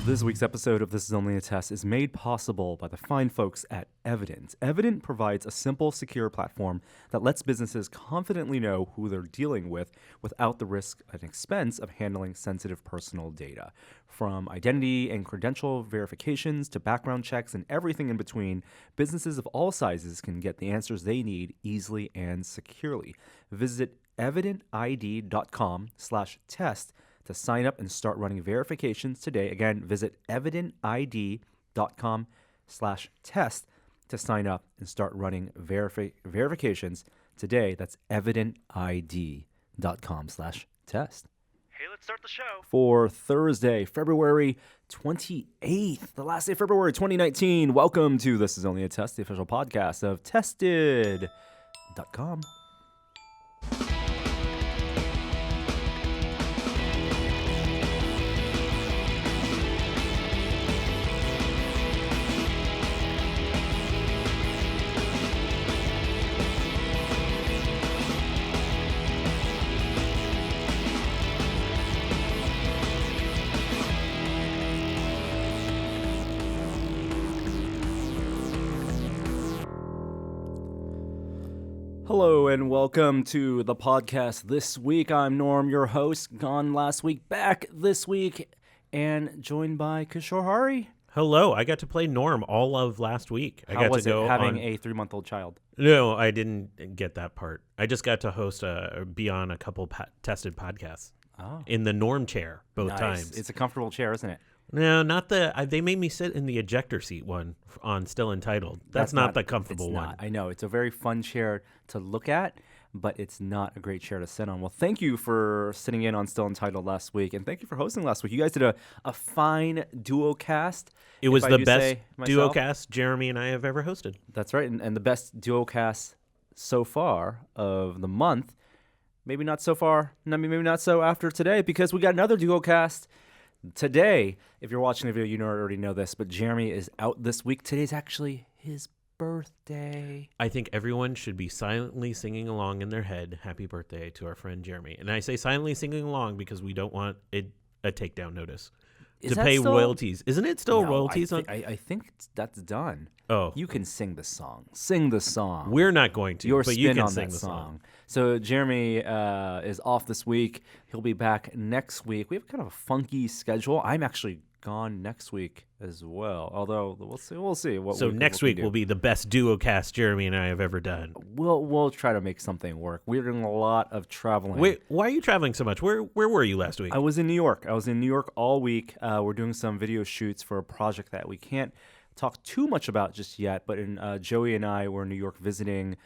This week's episode of This Is Only a Test is made possible by the fine folks at Evident. Evident provides a simple, secure platform that lets businesses confidently know who they're dealing with without the risk and expense of handling sensitive personal data. From identity and credential verifications to background checks and everything in between, businesses of all sizes can get the answers they need easily and securely. Visit evidentid.com/test to sign up and start running verifications today. Again, visit evidentid.com/test to sign up and start running verifications today. That's evidentid.com/test. Hey, let's start the show. For Thursday, February 28th, the last day of February 2019. Welcome to This Is Only a Test, the official podcast of Tested.com. Hello and welcome to the podcast this week. I'm Norm, your host, gone last week, back this week, and joined by Kishore Hari. Hello, I got to play Norm all of last week. How was it having a 3-month-old child? No, I didn't get that part. I just got to be on a couple tested podcasts in the Norm chair both times. It's a comfortable chair, isn't it? No, not they made me sit in the ejector seat one on Still Entitled. That's not the comfortable one. I know. It's a very fun chair to look at, but it's not a great chair to sit on. Well, thank you for sitting in on Still Entitled last week, and thank you for hosting last week. You guys did a fine duocast. It was the best duocast Jeremy and I have ever hosted. That's right, and the best duocast so far of the month. Maybe not so far, maybe not so after today, because we got another duocast today. If you're watching the video, you already know this, but Jeremy is out this week. Today's actually his birthday. I think everyone should be silently singing along in their head, happy birthday to our friend Jeremy. And I say silently singing along because we don't want a takedown notice to pay royalties. Isn't it still royalties? I think that's done. Oh. You can sing the song. Sing the song. We're not going to, Your but spin you can on sing that the song. So Jeremy is off this week. He'll be back next week. We have kind of a funky schedule. I'm actually gone next week as well. Although we'll see. So next week will be the best duocast Jeremy and I have ever done. We'll try to make something work. We're doing a lot of traveling. Wait, why are you traveling so much? Where were you last week? I was in New York. All week. We're doing some video shoots for a project that we can't talk too much about just yet. But Joey and I were in New York visiting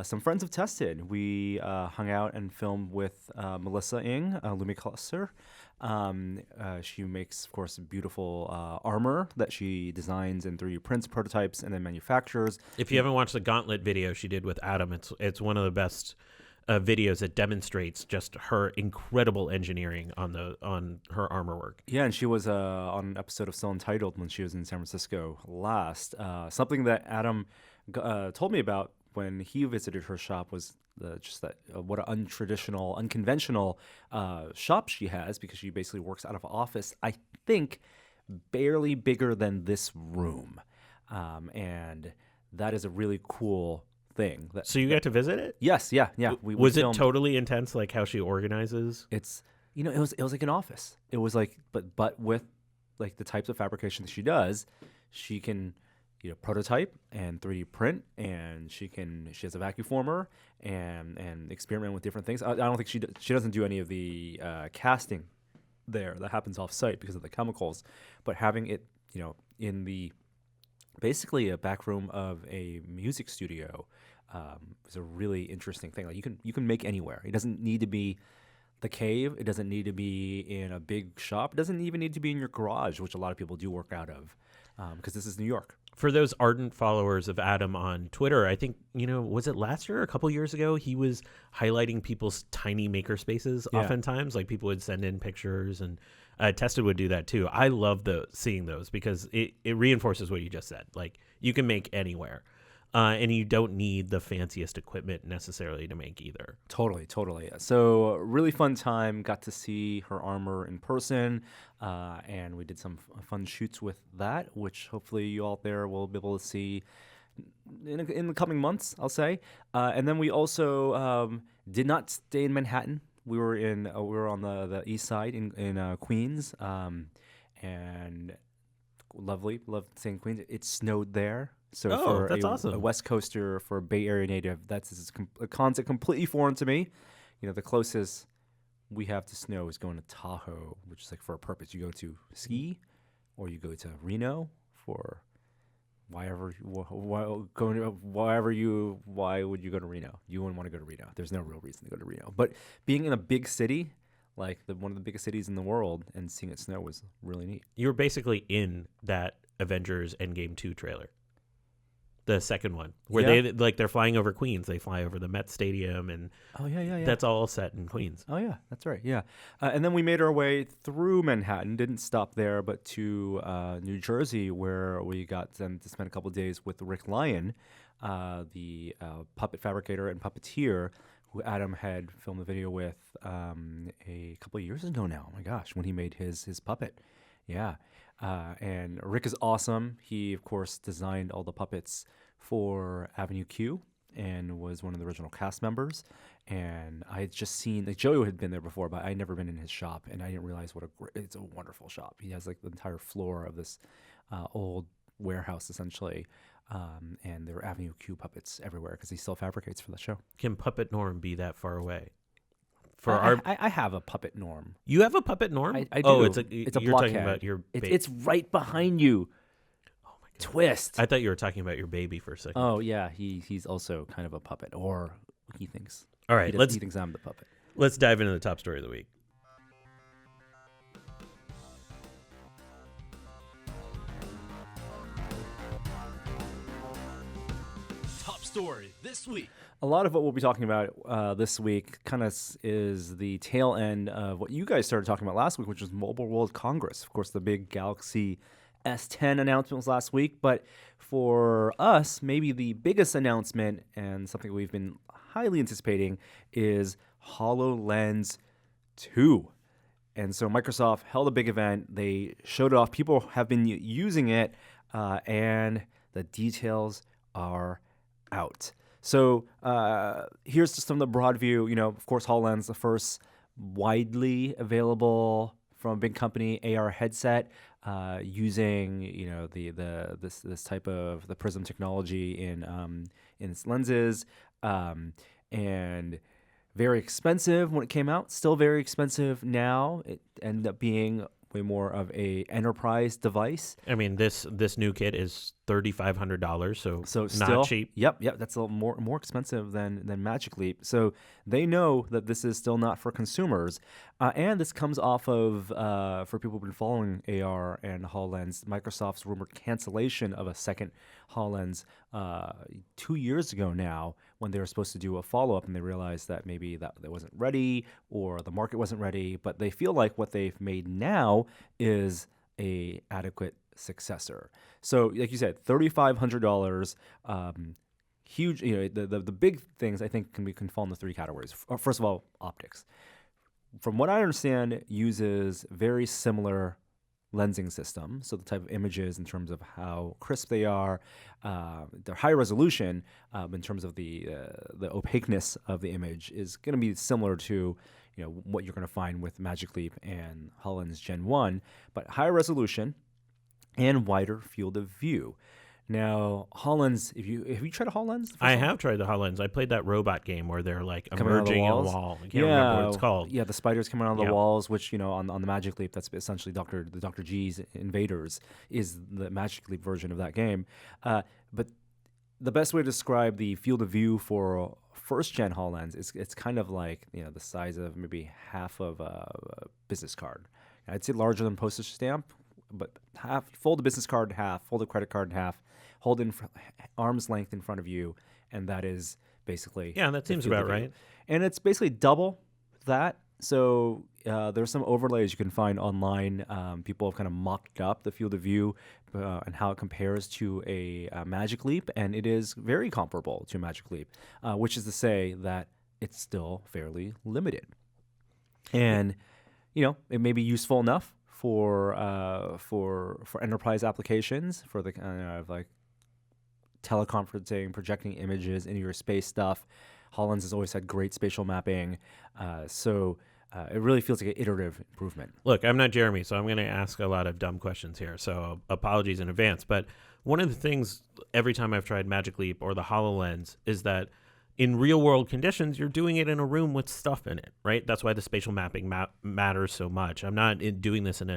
some friends of Tested. We hung out and filmed with Melissa Ng, Lumi Cluster. She makes, of course, beautiful armor that she designs and 3D prints prototypes and then manufactures. If you haven't watched the Gauntlet video she did with Adam, it's one of the best videos that demonstrates just her incredible engineering on her armor work. Yeah, and she was on an episode of Still Entitled when she was in San Francisco last. Something that Adam told me about when he visited her shop was what an unconventional shop she has, because she basically works out of an office, I think, barely bigger than this room. And that is a really cool thing. So you got to visit it? Yes, yeah. Was it totally intense, like how she organizes? It's, it was like an office. It was like, but with like the types of fabrication that she does, she can prototype and 3D print, and she has a vacuum former and experiment with different things. I don't think she doesn't do any of the casting there. That happens off site because of the chemicals, but having it in the basically a back room of a music studio is a really interesting thing. Like you can make anywhere. It doesn't need to be the cave. It doesn't need to be in a big shop. It doesn't even need to be in your garage, which a lot of people do work out of, because this is New York. For those ardent followers of Adam on Twitter, I think, was it last year or a couple years ago, he was highlighting people's tiny maker spaces oftentimes. Like people would send in pictures, and Tested would do that too. I love seeing those because it reinforces what you just said. Like you can make anywhere. and you don't need the fanciest equipment necessarily to make either. Totally. So really fun time. Got to see her armor in person, and we did some fun shoots with that, which hopefully you all there will be able to see in the coming months, I'll say. And then we also did not stay in Manhattan. We were on the east side in Queens, and lovely, loved staying in Queens. It snowed there. So for that's awesome. A West Coaster, for a Bay Area native, that's a concept completely foreign to me. The closest we have to snow is going to Tahoe, which is like for a purpose. You go to ski, or you go to Reno for why would you go to Reno? You wouldn't want to go to Reno. There's no real reason to go to Reno. But being in a big city, like one of the biggest cities in the world, and seeing it snow was really neat. You were basically in that Avengers Endgame 2 trailer. The second one, where they're flying over Queens. They fly over the Met Stadium, and that's all set in Queens. Oh yeah, that's right. Yeah, and then we made our way through Manhattan. Didn't stop there, but to New Jersey, where we got to spend a couple of days with Rick Lyon, the puppet fabricator and puppeteer, who Adam had filmed a video with a couple of years ago now. Oh my gosh, when he made his puppet. Yeah. And Rick is awesome. He, of course, designed all the puppets for Avenue Q and was one of the original cast members. And I had just seen, like, Joey had been there before, but I had never been in his shop, and I didn't realize it's a wonderful shop. He has like the entire floor of this old warehouse, essentially, and there were Avenue Q puppets everywhere because he still fabricates for the show. Can Puppet Norm be that far away? I have a puppet Norm. You have a puppet Norm? I do. Oh, it's a you're blockhead. talking about your baby. It's right behind you. Oh my God. Twist. I thought you were talking about your baby for a second. Oh yeah, he's also kind of a puppet, or he thinks. All right, he thinks I'm the puppet. Let's dive into the top story of the week. Top story this week. A lot of what we'll be talking about this week kind of is the tail end of what you guys started talking about last week, which was Mobile World Congress. Of course, the big Galaxy S10 announcement was last week, but for us, maybe the biggest announcement and something we've been highly anticipating is HoloLens 2. And so Microsoft held a big event. They showed it off. People have been using it, and the details are out. So here's just some of the broad view. Of course, HoloLens, the first widely available from a big company AR headset using this type of the Prism technology in its lenses, and very expensive when it came out. Still very expensive now. It ended up being way more of a enterprise device. I mean, this new kit is $3,500, so still, not cheap. Yep, that's a little more expensive than Magic Leap. So they know that this is still not for consumers, and this comes off of for people who've been following AR and HoloLens, Microsoft's rumored cancellation of a second HoloLens 2 years ago now, when they were supposed to do a follow-up, and they realized that maybe that wasn't ready or the market wasn't ready. But they feel like what they've made now is a adequate successor. So, like you said, $3,500, huge. The big things I think can fall into three categories. First of all, optics. From what I understand, it uses very similar lensing system. So the type of images in terms of how crisp they are, they're high resolution in terms of the opaqueness of the image is going to be similar to what you're going to find with Magic Leap and HoloLens Gen 1, but higher resolution and wider field of view. Now, HoloLens, have you tried a HoloLens? I have tried the HoloLens. I played that robot game where they're like coming emerging on the wall. I can't remember what it's called. Yeah, the spiders coming out of the walls, which, on the Magic Leap, that's essentially the Dr. G's Invaders is the Magic Leap version of that game. But the best way to describe the field of view for first-gen HoloLens is it's kind of like, the size of maybe half of a business card. I'd say larger than postage stamp, but fold the business card in half, fold the credit card in half, hold it arm's length in front of you, and that is basically that seems about right. And it's basically double that So there's some overlays you can find online. People have kind of mocked up the field of view and how it compares to a Magic Leap, and it is very comparable to Magic Leap, which is to say that it's still fairly limited. And it may be useful enough for enterprise applications, for the kind of like teleconferencing, projecting images into your space stuff. Hololens has always had great spatial mapping, so it really feels like an iterative improvement. Look, I'm not Jeremy, so I'm going to ask a lot of dumb questions here, so apologies in advance. But one of the things every time I've tried Magic Leap or the HoloLens is that in real-world conditions, you're doing it in a room with stuff in it, right? That's why the spatial mapping matters so much. I'm not doing this in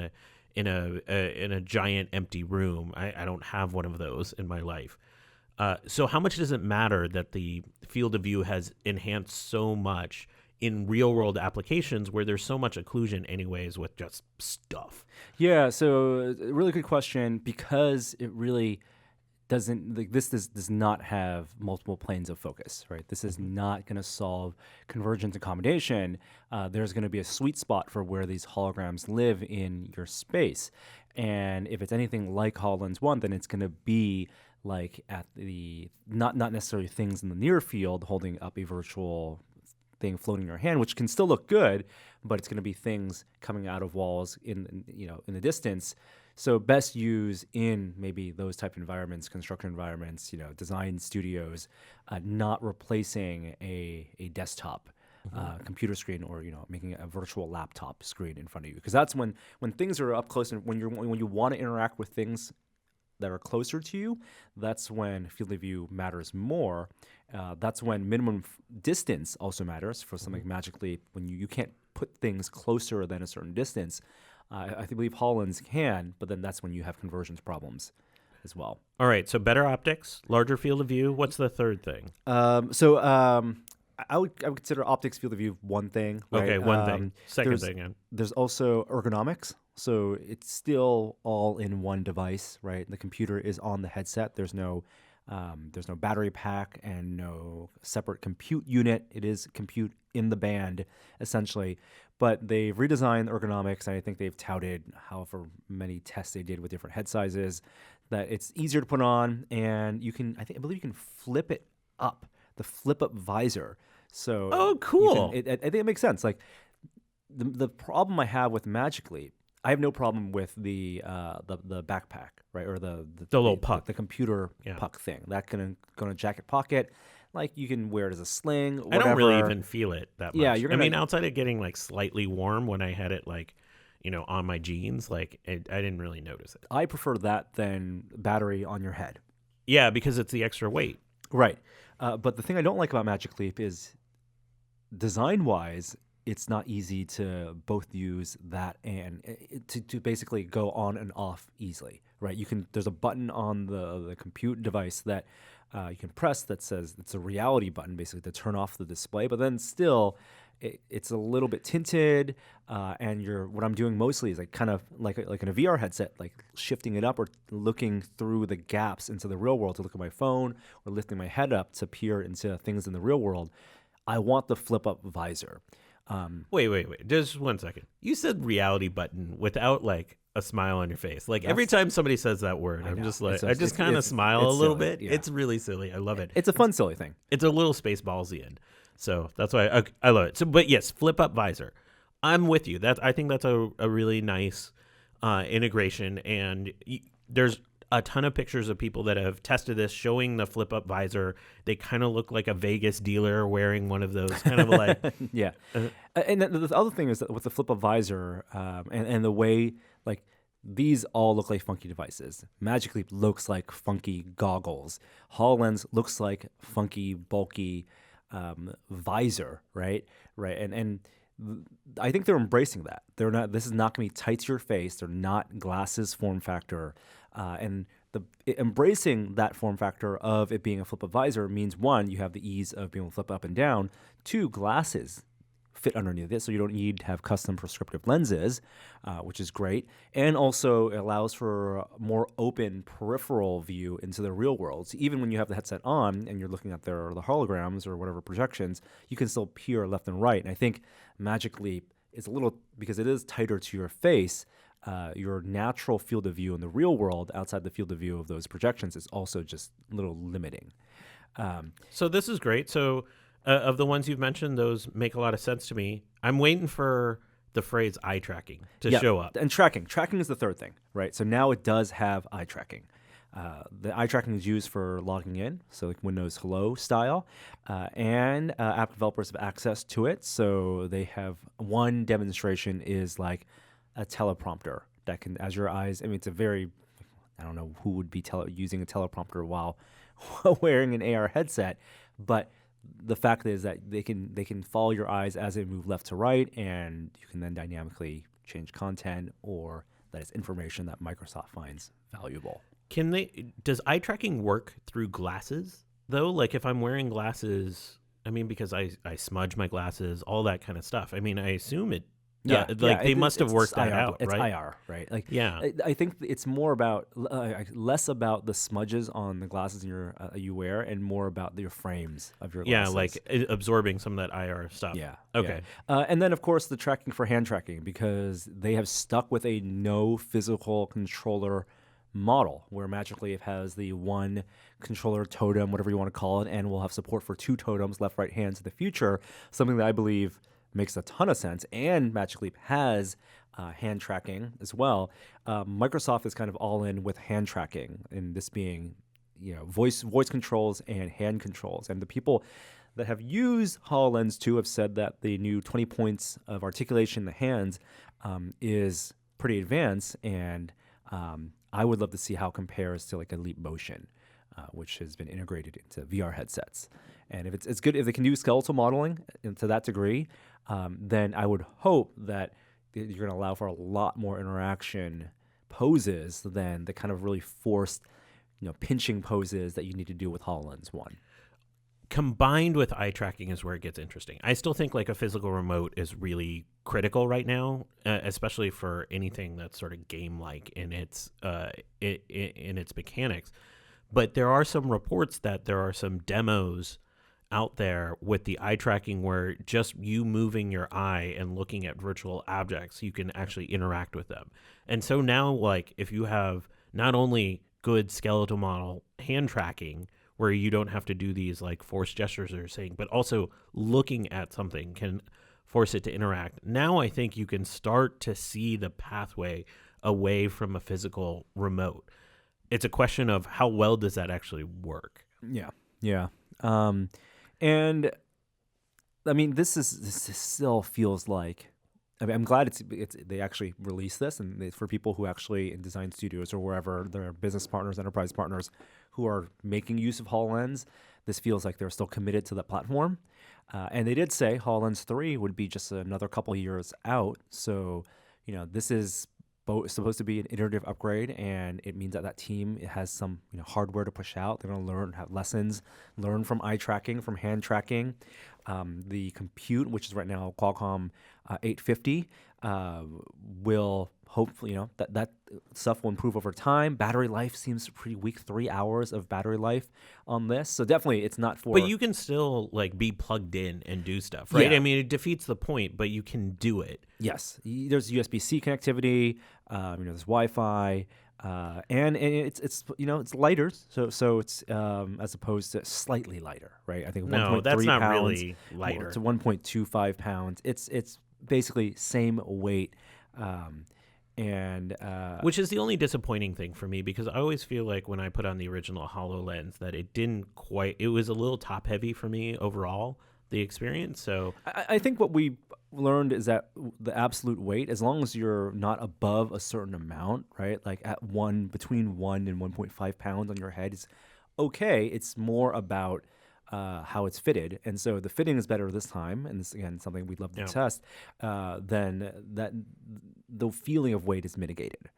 a giant empty room. I don't have one of those in my life. So how much does it matter that the field of view has enhanced so much in real-world applications where there's so much occlusion anyways with just stuff? Yeah, so a really good question, because it really doesn't, like, this does not have multiple planes of focus, right? This is not going to solve convergence accommodation. There's going to be a sweet spot for where these holograms live in your space. And if it's anything like HoloLens 1, then it's going to be like at the, not necessarily things in the near field holding up a virtual thing floating in your hand, which can still look good, but it's going to be things coming out of walls in the distance. So best use in maybe those type of environments, construction environments, design studios, not replacing a desktop computer screen, or making a virtual laptop screen in front of you, because that's when things are up close, and when you want to interact with things that are closer to you, that's when field of view matters more. That's when minimum distance also matters for something like Magic Leap, when you can't put things closer than a certain distance. I believe HoloLens can, but then that's when you have convergence problems as well. All right, so better optics, larger field of view. What's the third thing? I would consider optics field of view one thing. Right? Okay, one thing. Second thing. There's also ergonomics. So it's still all in one device, right? The computer is on the headset. There's no battery pack and no separate compute unit. It is compute in the band, essentially. But they've redesigned ergonomics, and I think they've touted, however many tests they did with different head sizes, that it's easier to put on, and I believe you can flip it up, the flip-up visor. So oh, cool. I think it makes sense. Like the problem I have with Magic Leap, I have no problem with the backpack, right, or the little puck, the computer puck thing that can go in a jacket pocket. Like, you can wear it as a sling. Whatever. I don't really even feel it that much. Yeah, I mean, outside of getting like slightly warm when I had it on my jeans, like I didn't really notice it. I prefer that than battery on your head. Yeah, because it's the extra weight. Right. But the thing I don't like about Magic Leap is, design-wise, it's not easy to both use that and to basically go on and off easily, right? There's a button on the compute device that you can press that says it's a reality button, basically, to turn off the display. But then still, it's a little bit tinted, and what I'm doing mostly is like kind of like in a VR headset, like shifting it up or looking through the gaps into the real world to look at my phone, or lifting my head up to peer into things in the real world. I want the flip-up visor. Wait. Just 1 second. You said reality button without like a smile on your face. Like every time somebody says that word, I'm just like, I just kind of smile a little bit. Yeah. It's really silly. I love it. It's a fun, silly thing. It's a little space ballsy. So that's why I love it. So, but yes, flip up visor. I'm with you. I think that's a really nice integration. And there's a ton of pictures of people that have tested this, showing the flip up visor. They kind of look like a Vegas dealer wearing one of those, kind of like yeah. And the other thing is that with the flip up visor, and the way, like, these all look like funky devices. Magic Leap looks like funky goggles. HoloLens looks like funky, bulky visor, right? And I think they're embracing that. They're not. This is not going to be tight to your face. They're not glasses form factor, and embracing that form factor of it being a flip-up visor means, one, you have the ease of being able to flip up and down. Two, glasses fit underneath it, so you don't need to have custom prescriptive lenses, which is great. And also it allows for a more open peripheral view into the real world. So even when you have the headset on and you're looking at the holograms or whatever projections, you can still peer left and right. And I think Magic Leap is a little, because it is tighter to your face, your natural field of view in the real world outside the field of view of those projections is also just a little limiting. So this is great. So of the ones you've mentioned, those make a lot of sense to me. I'm waiting for the phrase eye tracking to show up. And tracking is the third thing, right? So now it does have eye tracking. The eye tracking is used for logging in, so like Windows Hello style, and app developers have access to it. So they have one demonstration is like a teleprompter that can, as your eyes, I mean, it's a very, I don't know who would be using a teleprompter while wearing an AR headset, but the fact is that they can follow your eyes as they move left to right, and you can then dynamically change content, or that is information that Microsoft finds valuable. Does eye tracking work through glasses though? Like if I'm wearing glasses, I mean, because I smudge my glasses, all that kind of stuff. I mean, I assume it. They must have worked that out, it's right? IR, right? Like, yeah. I think it's more about less about the smudges on the glasses you wear, and more about your frames of your glasses. Yeah, like absorbing some of that IR stuff. Yeah. Okay. Yeah. And then, of course, the tracking for hand tracking, because they have stuck with a no physical controller model where magically it has the one controller totem, whatever you want to call it, and we'll have support for two totems, left, right hands in the future, something that I believe makes a ton of sense, and Magic Leap has hand tracking as well. Microsoft is kind of all in with hand tracking, and this being, voice controls and hand controls. And the people that have used HoloLens 2 have said that the new 20 points of articulation in the hands is pretty advanced, and I would love to see how it compares to like a Leap Motion, which has been integrated into VR headsets. And if it's good, if they can do skeletal modeling to that degree, then I would hope that you're going to allow for a lot more interaction poses than the kind of really forced, pinching poses that you need to do with HoloLens 1. Combined with eye tracking is where it gets interesting. I still think like a physical remote is really critical right now, especially for anything that's sort of game-like in its mechanics. But there are some reports that there are some demos out there with the eye tracking where just you moving your eye and looking at virtual objects, you can actually interact with them. And so now, like, if you have not only good skeletal model hand tracking where you don't have to do these like forced gestures or saying, but also looking at something can force it to interact. Now I think you can start to see the pathway away from a physical remote. It's a question of how well does that actually work? Yeah. And I mean, this still feels like, I mean, I'm glad they actually released this, and for people who actually in design studios or wherever their business partners, enterprise partners who are making use of HoloLens, this feels like they're still committed to that platform. And they did say HoloLens 3 would be just another couple years out. So, this is supposed to be an iterative upgrade, and it means that team has some hardware to push out. They're going to have lessons, learn from eye tracking, from hand tracking. The compute, which is right now Qualcomm 850, will hopefully, that stuff will improve over time. Battery life seems pretty weak, 3 hours of battery life on this. So definitely it's not for... But you can still like be plugged in and do stuff, right? Yeah. I mean, it defeats the point, but you can do it. Yes. There's USB-C connectivity, there's Wi-Fi, and it's lighter. So it's as opposed to slightly lighter, right? I think 1.3 that's not pounds really lighter. to 1.25 pounds. It's basically same weight. Which is the only disappointing thing for me, because I always feel like when I put on the original HoloLens that it was a little top heavy for me overall, the experience. So I think what we learned is that the absolute weight, as long as you're not above a certain amount, right? Like between 1 and 1.5 pounds on your head is okay. It's more about how it's fitted, and so the fitting is better this time, and this again something we'd love to test. Then that the feeling of weight is mitigated,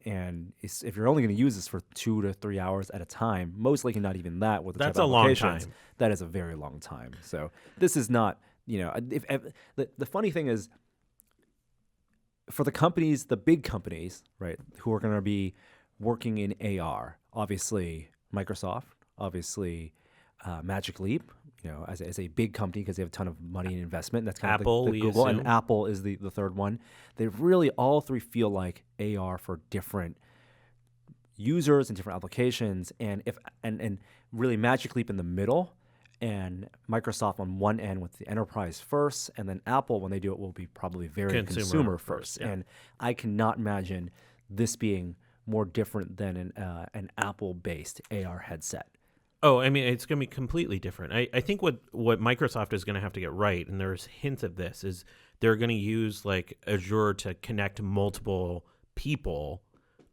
and if you're only going to use this for 2 to 3 hours at a time, most likely not even that with the that's type a of long applications, time. That is a very long time. So this is not the funny thing is, for the companies, the big companies, right, who are going to be working in AR, obviously Microsoft, obviously Magic Leap, as a big company because they have a ton of money and investment. That's kind Apple, of we Google, and assume. Apple is the third one. They really all three feel like AR for different users and different applications, and really Magic Leap in the middle, and Microsoft on one end with the enterprise first, and then Apple when they do it will be probably very consumer first. yeah. And I cannot imagine this being more different than an Apple-based AR headset. Oh, I mean, it's going to be completely different. I think what Microsoft is going to have to get right, and there's hints of this, is they're going to use like Azure to connect multiple people,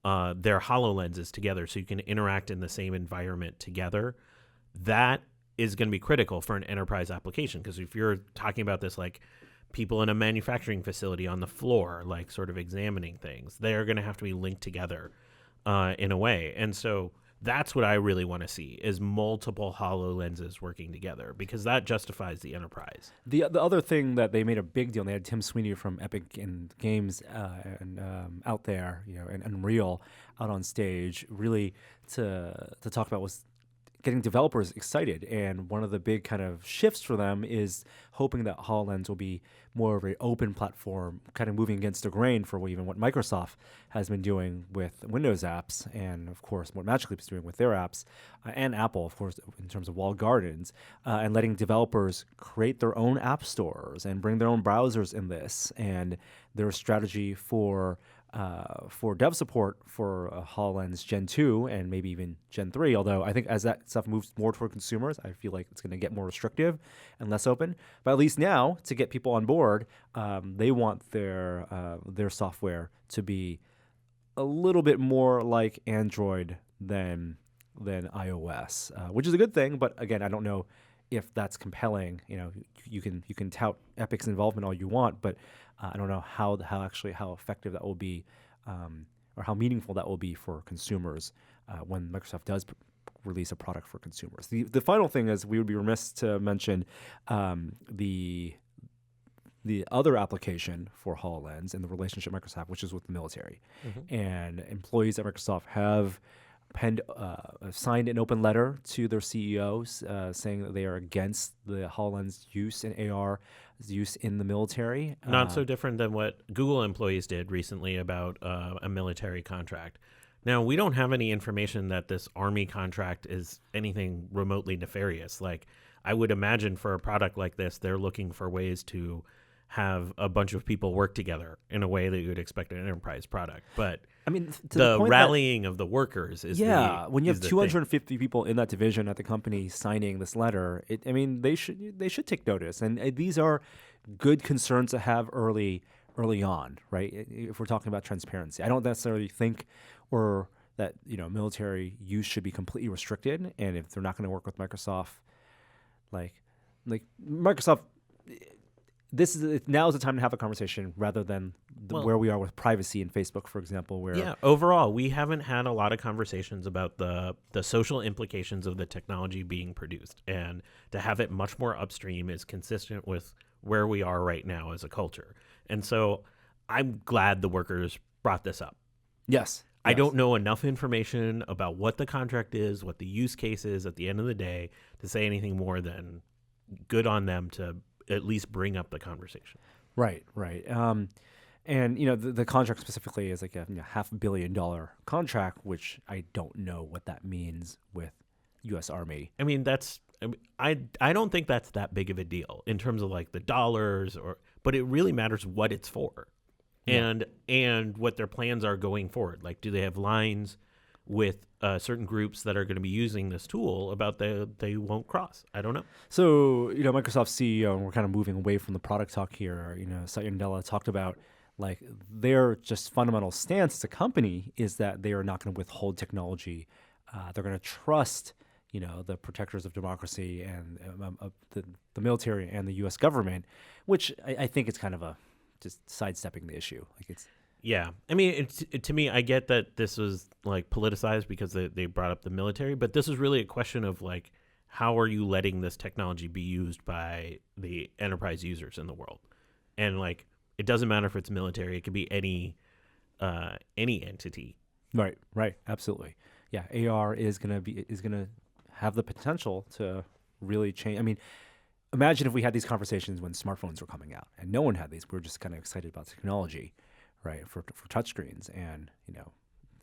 their HoloLenses together, so you can interact in the same environment together. That is going to be critical for an enterprise application, because if you're talking about this like people in a manufacturing facility on the floor, like sort of examining things, they're going to have to be linked together in a way. And so that's what I really want to see, is multiple HoloLenses working together, because that justifies the enterprise. The other thing that they made a big deal, and they had Tim Sweeney from Epic and Games out there, and Unreal out on stage, really to talk about was getting developers excited. And one of the big kind of shifts for them is hoping that HoloLens will be more of an open platform, kind of moving against the grain for what Microsoft has been doing with Windows apps, and of course what Magic Leap is doing with their apps, and Apple, of course, in terms of walled gardens, and letting developers create their own app stores and bring their own browsers in this. And their strategy for dev support for HoloLens Gen 2 and maybe even Gen 3, although I think as that stuff moves more toward consumers, I feel like it's going to get more restrictive and less open. But at least now, to get people on board, they want their software to be a little bit more like Android than iOS, which is a good thing. But again, I don't know if that's compelling. You can tout Epic's involvement all you want, but I don't know how effective that will be, or how meaningful that will be for consumers when Microsoft does release a product for consumers. The final thing is, we would be remiss to mention the other application for HoloLens and the relationship Microsoft, which is with the military. Mm-hmm. And employees at Microsoft have signed an open letter to their CEOs saying that they are against the HoloLens use and AR use in the military. Not so different than what Google employees did recently about a military contract. Now, we don't have any information that this Army contract is anything remotely nefarious. Like, I would imagine for a product like this, they're looking for ways to have a bunch of people work together in a way that you would expect an enterprise product. But I mean, the rallying of the workers is when you have 250 thing. people in that division at the company signing this letter, they should take notice. And these are good concerns to have early on, right? If we're talking about transparency, I don't necessarily think that military use should be completely restricted. And if they're not going to work with Microsoft, like Microsoft. Now is the time to have a conversation rather than where we are with privacy in Facebook, for example. Overall, we haven't had a lot of conversations about the social implications of the technology being produced, and to have it much more upstream is consistent with where we are right now as a culture. And so I'm glad the workers brought this up. Yes. I don't know enough information about what the contract is, what the use case is at the end of the day, to say anything more than good on them to at least bring up the conversation. Right. And the contract specifically is like a $500 million contract, which I don't know what that means with U.S. Army. I mean, I don't think that's that big of a deal in terms of like the dollars, but it really matters what it's for, and what their plans are going forward. Like, do they have lines with certain groups that are going to be using this tool about they won't cross? I don't know. So, Microsoft CEO, and we're kind of moving away from the product talk here, Satya Nadella talked about like their just fundamental stance as a company is that they are not going to withhold technology. They're going to trust, the protectors of democracy and the military and the U.S. government, which I think it's kind of just sidestepping the issue. Like it's. Yeah. I mean, to me, I get that this was like politicized because they brought up the military, but this is really a question of like, how are you letting this technology be used by the enterprise users in the world? And like, it doesn't matter if it's military, it could be any entity. Right. Absolutely. Yeah. AR is going to have the potential to really changed. I mean, imagine if we had these conversations when smartphones were coming out and no one had these. We were just kind of excited about technology, right? For touchscreens, and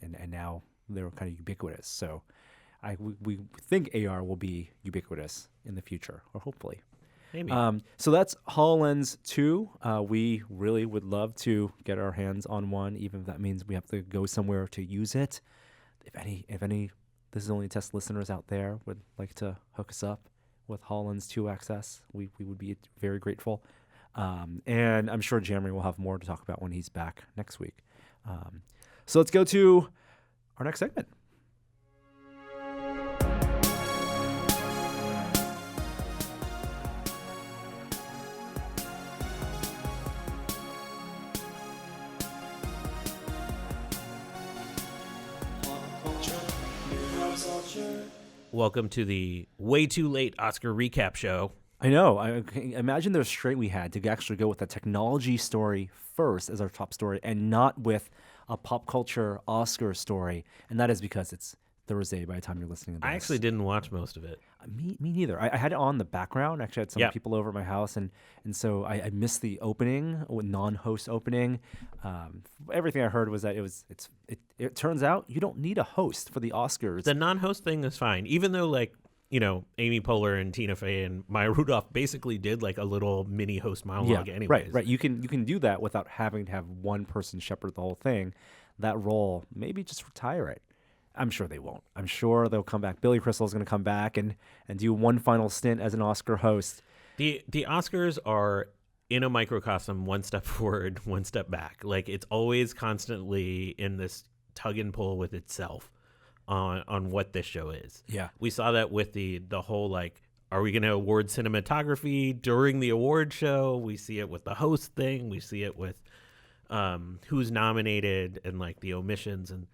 and now they're kind of ubiquitous. So we think AR will be ubiquitous in the future, or hopefully. Maybe. So that's HoloLens 2. We really would love to get our hands on one, even if that means we have to go somewhere to use it. If any, this is only test listeners out there would like to hook us up with HoloLens 2 access, we would be very grateful. And I'm sure Jeremy will have more to talk about when he's back next week. So let's go to our next segment. Welcome to the way too late Oscar recap show. I know. Imagine the restraint we had to actually go with a technology story first as our top story and not with a pop culture Oscar story. And that is because it's Thursday by the time you're listening to this. I actually didn't watch most of it. Me neither. I had it on the background. Actually, I had some Yep. people over at my house, and so I missed the opening, non-host opening. Everything I heard was that it turns out you don't need a host for the Oscars. The non-host thing is fine, even though Amy Poehler and Tina Fey and Maya Rudolph basically did like a little mini host monologue anyways. Right. You can do that without having to have one person shepherd the whole thing. That role, maybe just retire it. I'm sure they won't. I'm sure they'll come back. Billy Crystal is going to come back and do one final stint as an Oscar host. The Oscars are in a microcosm, one step forward, one step back. Like it's always constantly in this tug and pull with itself on what this show is. Yeah. We saw that with the whole like, are we going to award cinematography during the award show? We see it with the host thing. We see it with who's nominated and like the omissions. And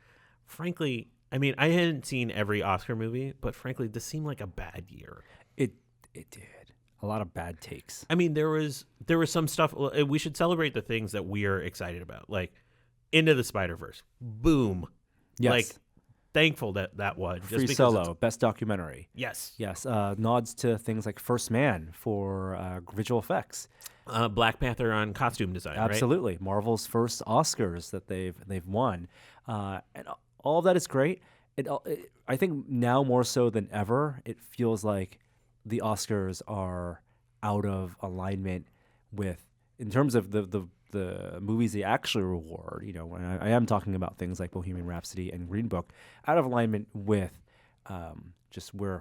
frankly, I mean, I hadn't seen every Oscar movie, but frankly, this seemed like a bad year. It did. A lot of bad takes. I mean, there was some stuff. We should celebrate the things that we are excited about, like Into the Spider-Verse. Boom. Yes. Like, thankful that won. Free Solo, best documentary. Yes. Yes. Nods to things like First Man for visual effects. Black Panther on costume design. Absolutely. Right? Marvel's first Oscars that they've won, and all of that is great. I think now more so than ever, it feels like the Oscars are out of alignment with, in terms of the movies they actually reward. When I am talking about things like Bohemian Rhapsody and Green Book, out of alignment with just where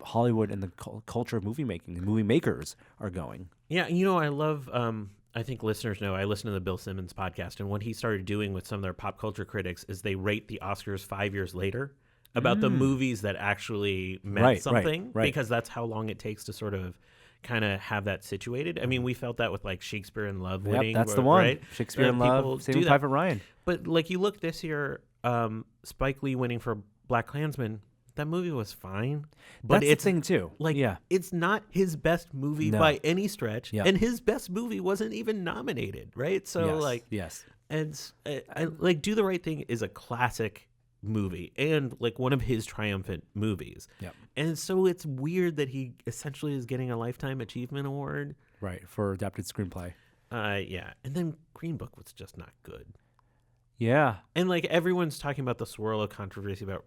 Hollywood and the culture of movie making and movie makers are going. Yeah, I love. I think listeners know I listen to the Bill Simmons podcast, and what he started doing with some of their pop culture critics is they rate the Oscars 5 years later about the movies that actually meant something, right. Because that's how long it takes to sort of kind of have that situated. I mean, we felt that with like Shakespeare in Love winning. That's the one. Right? Shakespeare in Love, Saving Private Ryan. But like you look this year, Spike Lee winning for Black Klansman, that movie was fine. But That's it's the thing too. Like, it's not his best movie by any stretch. Yep. And his best movie wasn't even nominated, right? So yes. And like Do the Right Thing is a classic movie and like one of his triumphant movies. Yep. And so it's weird that he essentially is getting a Lifetime Achievement Award. Right, for adapted screenplay. Yeah. And then Green Book was just not good. Yeah. And like everyone's talking about the swirl of controversy about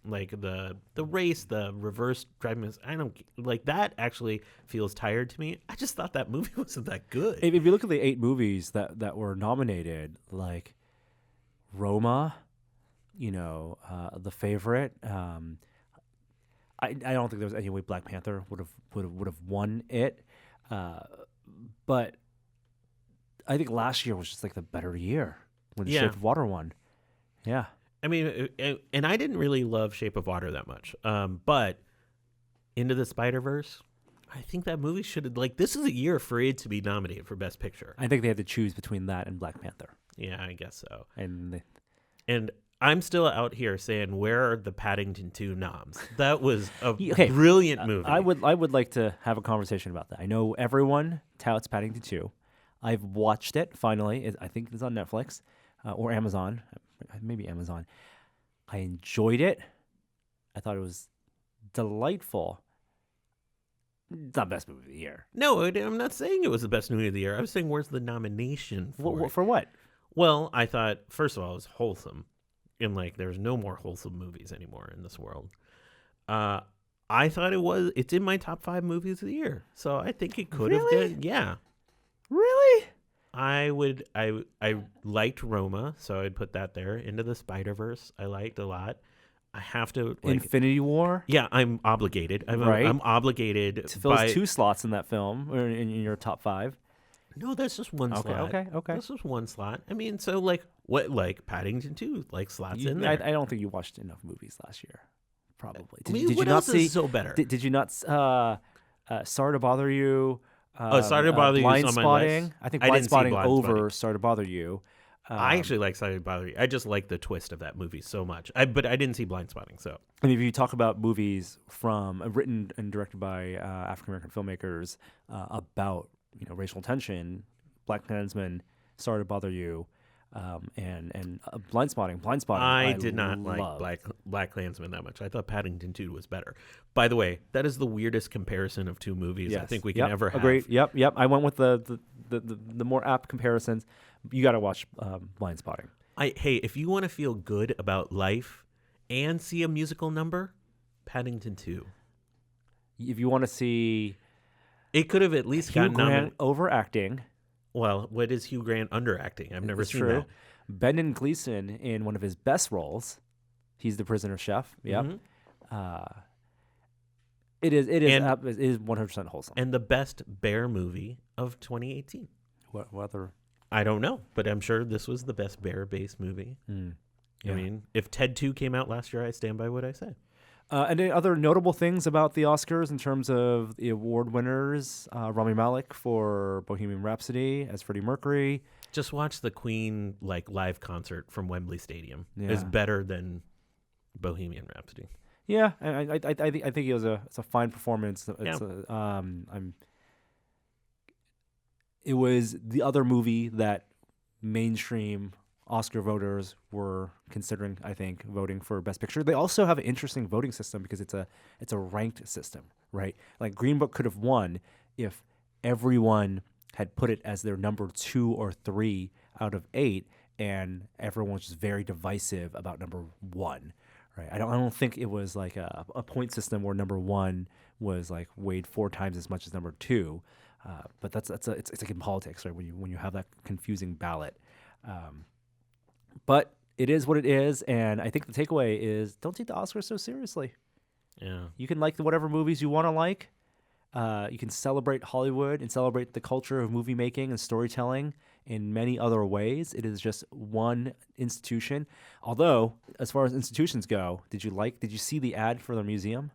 like the race, the reverse driving. I don't like that. Actually, feels tired to me. I just thought that movie wasn't that good. If you look at the 8 movies that were nominated, like Roma, The Favorite. I don't think there was any way Black Panther would have won it, but I think last year was just like the better year when Shape of Water won. Yeah. I mean, and I didn't really love Shape of Water that much. But Into the Spider-Verse, I think that movie should have, like, this is a year for it to be nominated for Best Picture. I think they had to choose between that and Black Panther. Yeah, I guess so. And I'm still out here saying, where are the Paddington 2 noms? That was a brilliant movie. I would like to have a conversation about that. I know everyone touts Paddington 2. I've watched it, finally. I think it's on Netflix or Amazon. Maybe Amazon. I enjoyed it. I thought it was delightful. It's not best movie of the year. No, I'm not saying it was the best movie of the year. I was saying where's the nomination for it? For what? Well, I thought, first of all, it was wholesome. And, like, there's no more wholesome movies anymore in this world. I thought it's in my top 5 movies of the year. So I think it could have Really? been, yeah. Really? I liked Roma, so I'd put that there. Into the Spider-Verse, I liked a lot. I have to, like, Infinity War? yeah, I'm obligated. I'm obligated It fills 2 slots in that film, or in your top 5. No, that's just one slot. Okay. That's just one slot. I mean, so, like, what, like, Paddington 2, like, slots in there. I don't think you watched enough movies last year. Probably. I mean, did what you not else see? is so better? Did you not? Sorry to Bother You. Sorry to Bother You is Blind on my Spotting. list. I think I Blind didn't see Spotting Blind over Spotting. Sorry to Bother You. I actually like Sorry to Bother You. I just like the twist of that movie so much. But I didn't see Blind Spotting, so. I mean, if you talk about movies from written and directed by African American filmmakers about racial tension, Black Klansman, Sorry to Bother You, and Blind Spotting. Blind Spotting. I did not love. like Black Klansman that much. I thought Paddington 2 was better. By the way, that is the weirdest comparison of 2 movies I think we can ever have. Agreed. Yep. I went with the more apt comparisons. You got to watch Blind Spotting. Hey, if you want to feel good about life and see a musical number, Paddington 2. If you want to see It could have at least Hugh gotten Grant overacting, Well, what is Hugh Grant underacting? I've never it's seen true. that. Brendan Gleeson in one of his best roles. He's the prisoner chef. Yep. Mhm. It is And- 100% wholesome. And the best bear movie of 2018. What other? I don't know, but I'm sure this was the best bear-based movie. Yeah. I mean, if Ted 2 came out last year, I stand by what I say. And then other notable things about the Oscars in terms of the award winners: Rami Malek for Bohemian Rhapsody as Freddie Mercury. Just watch the Queen live concert from Wembley Stadium. Yeah. It's better than Bohemian Rhapsody. Yeah, I think it's a fine performance. It was the other movie that mainstream Oscar voters were considering, I think, voting for Best Picture. They also have an interesting voting system because it's a ranked system, right? Like Green Book could have won if everyone had put it as their number 2 or 3 out of 8, and everyone was just very divisive about number 1, right? I don't think it was like a point system where number 1 was like weighed 4 times as much as number 2. But it's like in politics, right? When you have that confusing ballot. But it is what it is, and I think the takeaway is don't take the Oscars so seriously. Yeah. You can like whatever movies you want to like. You can celebrate Hollywood and celebrate the culture of movie making and storytelling in many other ways. It is just one institution. Although, as far as institutions go, did you see the ad for their museum?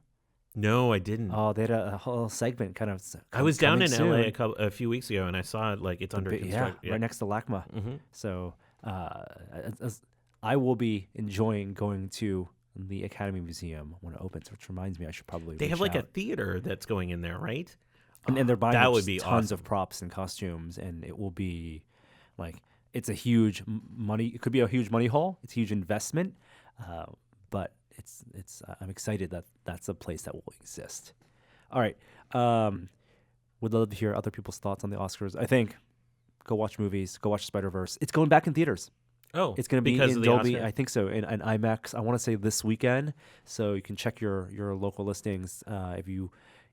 No, I didn't. Oh, they had a whole segment kind of. I was down in coming soon. LA a few weeks ago, and I saw it it's under construction. Yeah, right next to LACMA. Mm-hmm. So I will be enjoying going to the Academy Museum when it opens, which reminds me I should probably They have reach a out. theater that's going in there, right? And they're buying that would just be tons awesome. of props and costumes, and it will be it's a huge money. It could be a huge money haul. It's a huge investment, but it's. I'm excited that that's a place that will exist. All right, would love to hear other people's thoughts on the Oscars. I think go watch movies. Go watch Spider-Verse. It's going back in theaters. Oh, It's going to be because in of the Dolby. Oscar? I think so. In IMAX. I want to say this weekend. So you can check your local listings.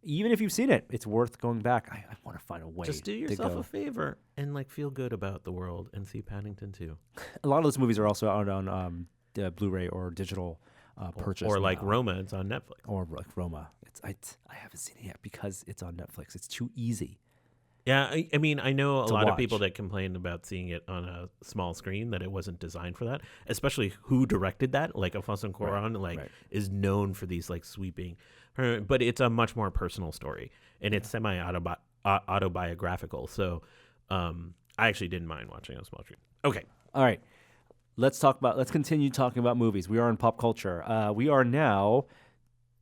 Even if you've seen it, it's worth going back. I want to find a way. Just do to yourself go. a favor and feel good about the world and see Paddington 2. A lot of those movies are also out on Blu-ray or digital purchase. Or like now. Roma, it's on Netflix. Or like Roma. I haven't seen it yet because it's on Netflix. It's too easy. Yeah, I mean, I know a To lot of people watch. that complained about seeing it on a small screen, that it wasn't designed for that, especially who directed that. Like Alfonso Cuarón, right. is known for these sweeping, but it's a much more personal story, and it's semi-autobiographical. So I actually didn't mind watching it on a small screen. Okay. All right. Let's continue talking about movies. We are in pop culture. We are now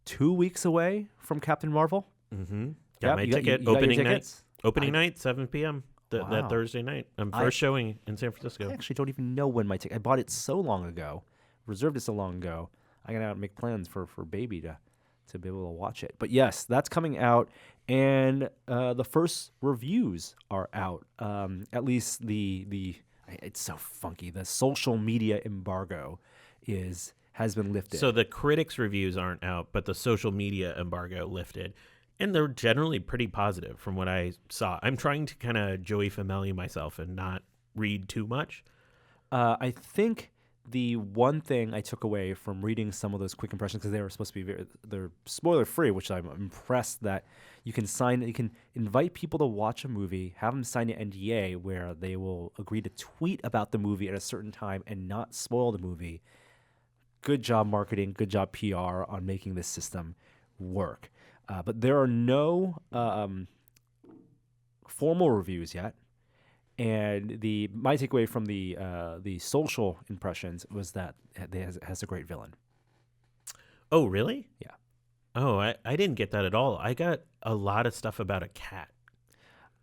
2 weeks away from Captain Marvel. Mm-hmm. Yep, Got my you got- ticket. you got your Opening night. tickets? Opening night, 7 p.m. That Wow. Thursday night. I- First showing in San Francisco. I actually don't even know when my ticket. I bought it so long ago, reserved it so long ago. I gotta make plans for baby to to be able to watch it. But yes, that's coming out, and the first reviews are out. At least it's so funky. The social media embargo has been lifted. So the critics' reviews aren't out, but the social media embargo lifted. And they're generally pretty positive from what I saw. I'm trying to kind of Joey Fameli myself and not read too much. I think the one thing I took away from reading some of those quick impressions, because they were supposed to be they're spoiler free, which I'm impressed that you can invite people to watch a movie, have them sign an NDA where they will agree to tweet about the movie at a certain time and not spoil the movie. Good job marketing, good job PR on making this system work. But there are no formal reviews yet. And my takeaway from the social impressions was that it has a great villain. Oh, really? Yeah. Oh, I didn't get that at all. I got a lot of stuff about a cat.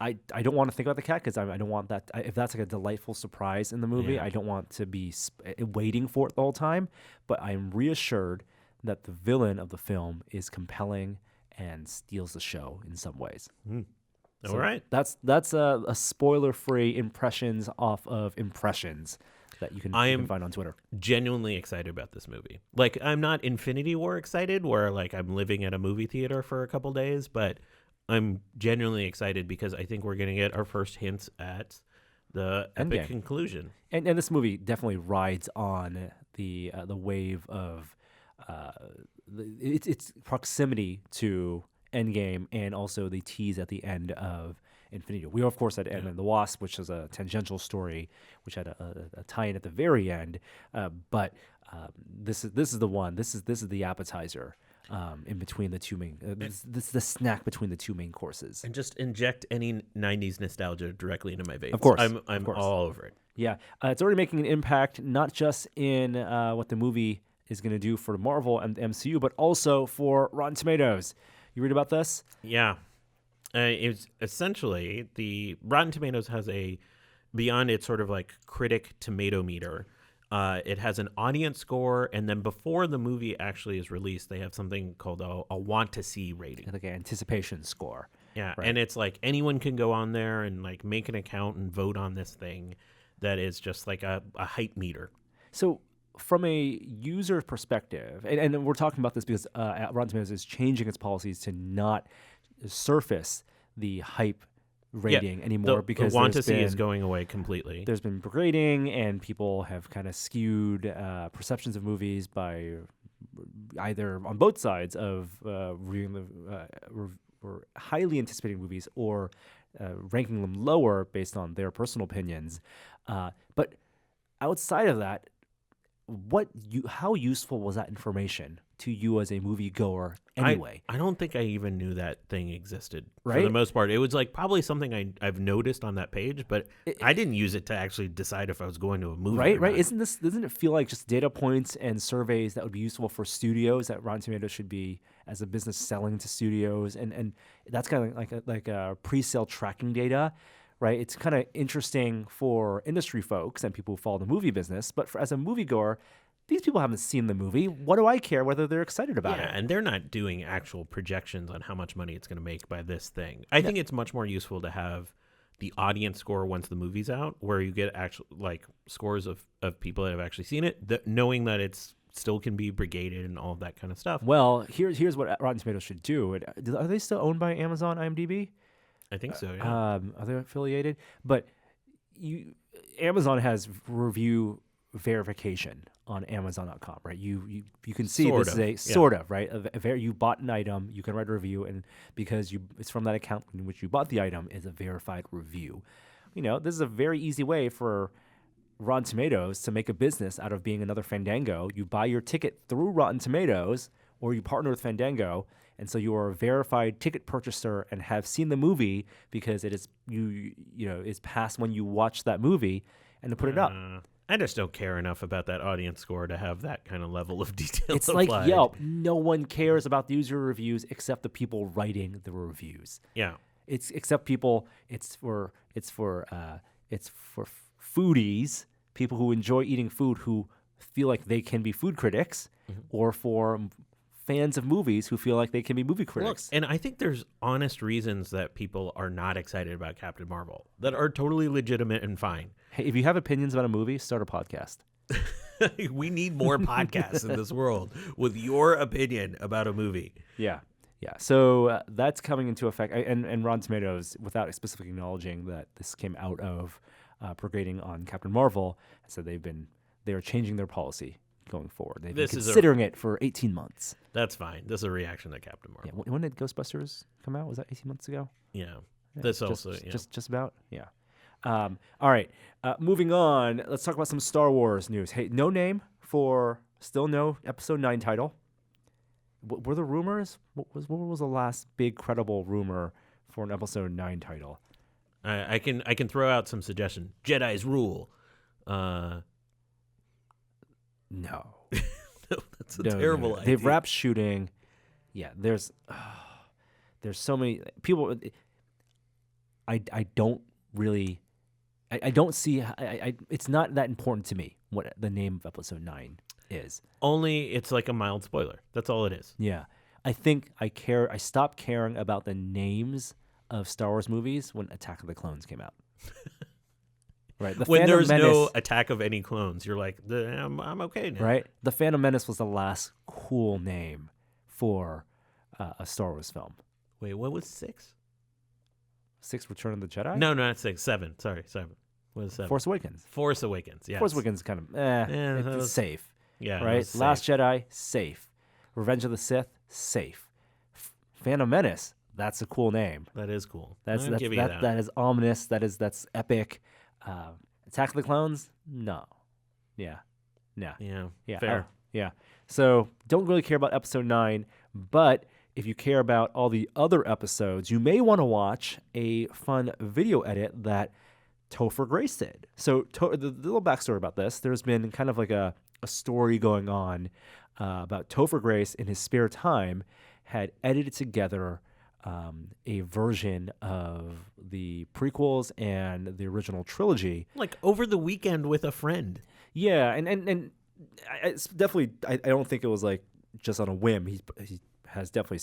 I don't want to think about the cat because I don't want that. If that's like a delightful surprise in the movie, I don't want to be waiting for it the whole time. But I'm reassured that the villain of the film is compelling and steals the show in some ways. All right. That's a spoiler-free impressions off of impressions that you can find on Twitter. Genuinely excited about this movie. Like, I'm not Infinity War excited, where like I'm living at a movie theater for a couple days, but I'm genuinely excited because I think we're going to get our first hints at the epic conclusion. And this movie definitely rides on the wave of its proximity to Endgame and also the tease at the end of Infinity War. We of course had Ant-Man and the Wasp, which is a tangential story, which had a tie-in at the very end. But this is the one. This is the appetizer in between the two main. This is the snack between the two main courses. And just inject any '90s nostalgia directly into my veins. Of course, I'm all over it. Yeah, it's already making an impact not just in what the movie is going to do for Marvel and the MCU, but also for Rotten Tomatoes. You read about this? Yeah. It's essentially the Rotten Tomatoes has beyond its sort of like critic tomato meter, it has an audience score, and then before the movie actually is released, they have something called a want to see rating. Like an anticipation score. Yeah, right. And it's like anyone can go on there and like make an account and vote on this thing that is just like a hype meter. So from a user perspective, and we're talking about this because Rotten Tomatoes is changing its policies to not surface the hype rating anymore because the want to see is going away completely. There's been grading, and people have kind of skewed perceptions of movies by either on both sides of reviewing or highly anticipating movies or ranking them lower based on their personal opinions. But outside of that, how useful was that information to you as a moviegoer anyway? I don't think I even knew that thing existed right? For the most part. It was like probably something I've noticed on that page, but I didn't use it to actually decide if I was going to a movie. Right. Not. Doesn't it feel like just data points and surveys that would be useful for studios that Rotten Tomatoes should be as a business selling to studios, and that's kind of like a pre-sale tracking data. Right, it's kind of interesting for industry folks and people who follow the movie business, but as a moviegoer, these people haven't seen the movie. What do I care whether they're excited about it? Yeah, and they're not doing actual projections on how much money it's going to make by this thing. I think it's much more useful to have the audience score once the movie's out, where you get actual like scores of people that have actually seen it, knowing that it's still can be brigaded and all of that kind of stuff. Well, here's what Rotten Tomatoes should do. Are they still owned by Amazon, IMDb? I think so, yeah. Are they affiliated? But Amazon has review verification on Amazon.com, right? You can see sort this of, is sort of, right? You bought an item, you can write a review, and because it's from that account in which you bought the item is a verified review. This is a very easy way for Rotten Tomatoes to make a business out of being another Fandango. You buy your ticket through Rotten Tomatoes, or you partner with Fandango, and so you are a verified ticket purchaser and have seen the movie because it is is past when you watch that movie, and to put it up. I just don't care enough about that audience score to have that kind of level of detail. It's applied. like Yelp. No one cares about the user reviews except the people writing the reviews. Yeah, it's except people. It's for foodies, people who enjoy eating food who feel like they can be food critics, or for fans of movies who feel like they can be movie Look, critics. and I think there's honest reasons that people are not excited about Captain Marvel that are totally legitimate and fine. Hey, if you have opinions about a movie, start a podcast. We need more podcasts in this world with your opinion about a movie. Yeah. So that's coming into effect. And Rotten Tomatoes, without specifically acknowledging that this came out of grading on Captain Marvel, said they are changing their policy going forward. They've been considering it for 18 months. That's fine. This is a reaction to Captain Marvel. Yeah. When did Ghostbusters come out? Was that 18 months ago? Yeah. Just about. Yeah. All right. Moving on. Let's talk about some Star Wars news. Hey, no name for still no Episode 9 title. Were the rumors? What was the last big credible rumor for an Episode 9 title? I can throw out some suggestion. Jedi's rule. No. That's a terrible idea. They've wrapped shooting. Yeah, there's so many people. I don't really. I don't see. It's not that important to me what the name of Episode 9 is. Only it's like a mild spoiler. That's all it is. Yeah. I think I stopped caring about the names of Star Wars movies when Attack of the Clones came out. Right. When there's no Attack of any clones, you're like, I'm okay now. Right. The Phantom Menace was the last cool name for a Star Wars film. Wait, what was 6? 6, Return of the Jedi? No, not 6. 7. Sorry, 7. What is 7? Force Awakens. Force Awakens, yes. Force Awakens kind of, it's safe. Yeah. Right? Last Jedi, safe. Revenge of the Sith, safe. Phantom Menace, that's a cool name. That is cool. That is ominous. That's epic. Attack of the Clones, no. Yeah. Fair. Yeah. So don't really care about Episode 9, but if you care about all the other episodes, you may want to watch a fun video edit that Topher Grace did. So the little backstory about this, there's been kind of like a story going on about Topher Grace in his spare time had edited together a version of the prequels and the original trilogy. Like over the weekend with a friend. Yeah, and it's definitely, I don't think it was like just on a whim. He has definitely,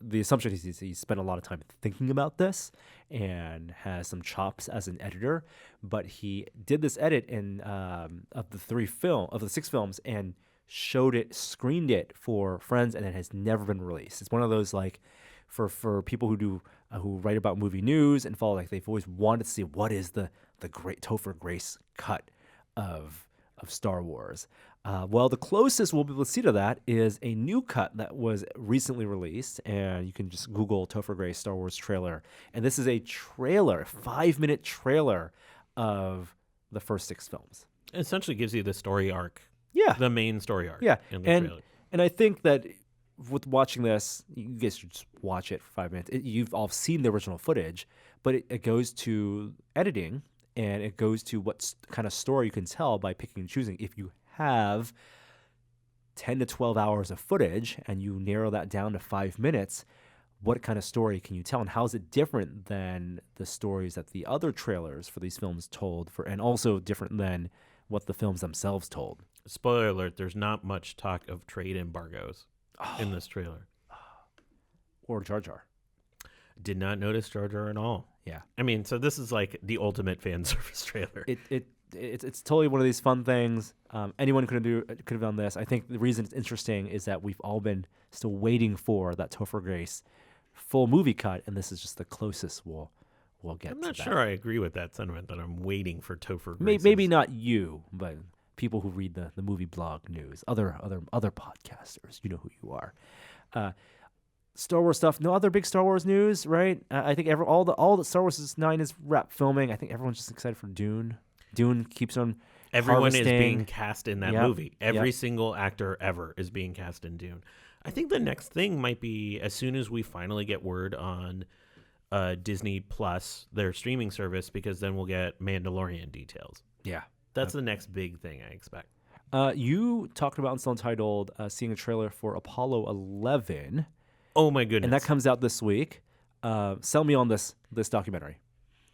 the assumption is he spent a lot of time thinking about this and has some chops as an editor. But he did this edit of the 6 films and screened it for friends, and it has never been released. It's one of those like for people who write about movie news and follow, like they've always wanted to see what is the great Topher Grace cut of Star Wars. Well, the closest we'll be able to see to that is a new cut that was recently released, and you can just Google Topher Grace Star Wars trailer. And this is a 5-minute trailer of the first 6 films. It essentially gives you the story arc. Yeah. The main story arc. Yeah. In the trailer. And I think that with watching this, you guys should just watch it for 5 minutes. You've all seen the original footage, but it goes to editing, and it goes to what kind of story you can tell by picking and choosing. If you have 10 to 12 hours of footage and you narrow that down to 5 minutes, what kind of story can you tell? And how is it different than the stories that the other trailers for these films told, and also different than what the films themselves told? Spoiler alert, there's not much talk of trade embargoes in this trailer. Or Jar Jar. Did not notice Jar Jar at all. Yeah. I mean, so this is like the ultimate fan service trailer. It's totally one of these fun things. Anyone could have done this. I think the reason it's interesting is that we've all been still waiting for that Topher Grace full movie cut, and this is just the closest we'll get. I'm not to sure that. I agree with that sentiment that I'm waiting for Topher Grace. Maybe not you, but people who read the movie blog news, other podcasters, you know who you are. Star Wars stuff. No other big Star Wars news, right? I think all the Star Wars 9 is wrapped filming. I think everyone's just excited for Dune. Dune keeps on. Everyone is harvesting. being cast in that movie. Every single actor ever is being cast in Dune. I think the next thing might be as soon as we finally get word on Disney Plus, their streaming service, because then we'll get Mandalorian details. Yeah. That's the next big thing I expect. You talked about Unstill Entitled seeing a trailer for Apollo 11. Oh my goodness! And that comes out this week. Sell me on this documentary.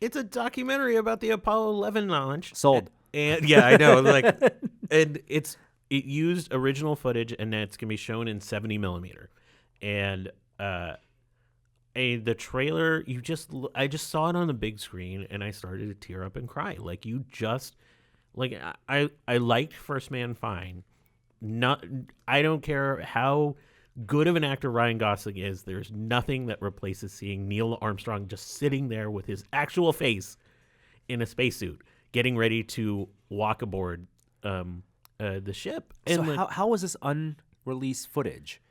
It's a documentary about the Apollo 11 launch. Sold. And yeah, I know. Like, and it's it used original footage, and it's gonna be shown in 70 millimeter. And the trailer, I just saw it on the big screen, and I started to tear up and cry. Like I liked First Man fine. I don't care how good of an actor Ryan Gosling is. There's nothing that replaces seeing Neil Armstrong just sitting there with his actual face in a spacesuit, getting ready to walk aboard the ship. And so how was this unreleased footage?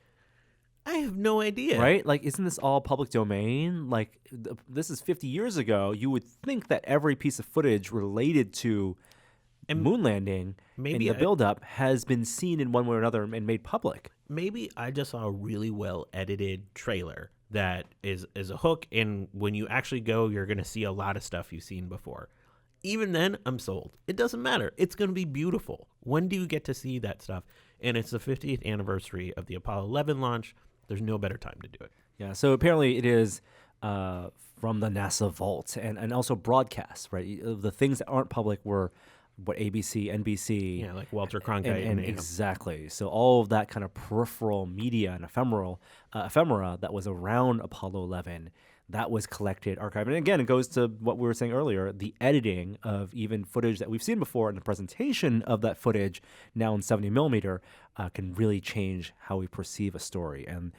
I have no idea. Right? Like, isn't this all public domain? Like, this is 50 years ago. You would think that every piece of footage related to moon landing and the buildup has been seen in one way or another and made public. Maybe I just saw a really well edited trailer that is a hook, and when you actually go, you're going to see a lot of stuff you've seen before. Even then, I'm sold. It doesn't matter. It's going to be beautiful. When do you get to see that stuff? And it's the 50th anniversary of the Apollo 11 launch. There's no better time to do it. Yeah, so apparently it is from the NASA vault and also broadcast, right? The things that aren't public were ABC, NBC. Yeah, like Walter Cronkite. And exactly. So all of that kind of peripheral media and ephemera that was around Apollo 11, that was collected, archived. And again, it goes to what we were saying earlier, the editing of even footage that we've seen before, and the presentation of that footage now in 70 millimeter can really change how we perceive a story. And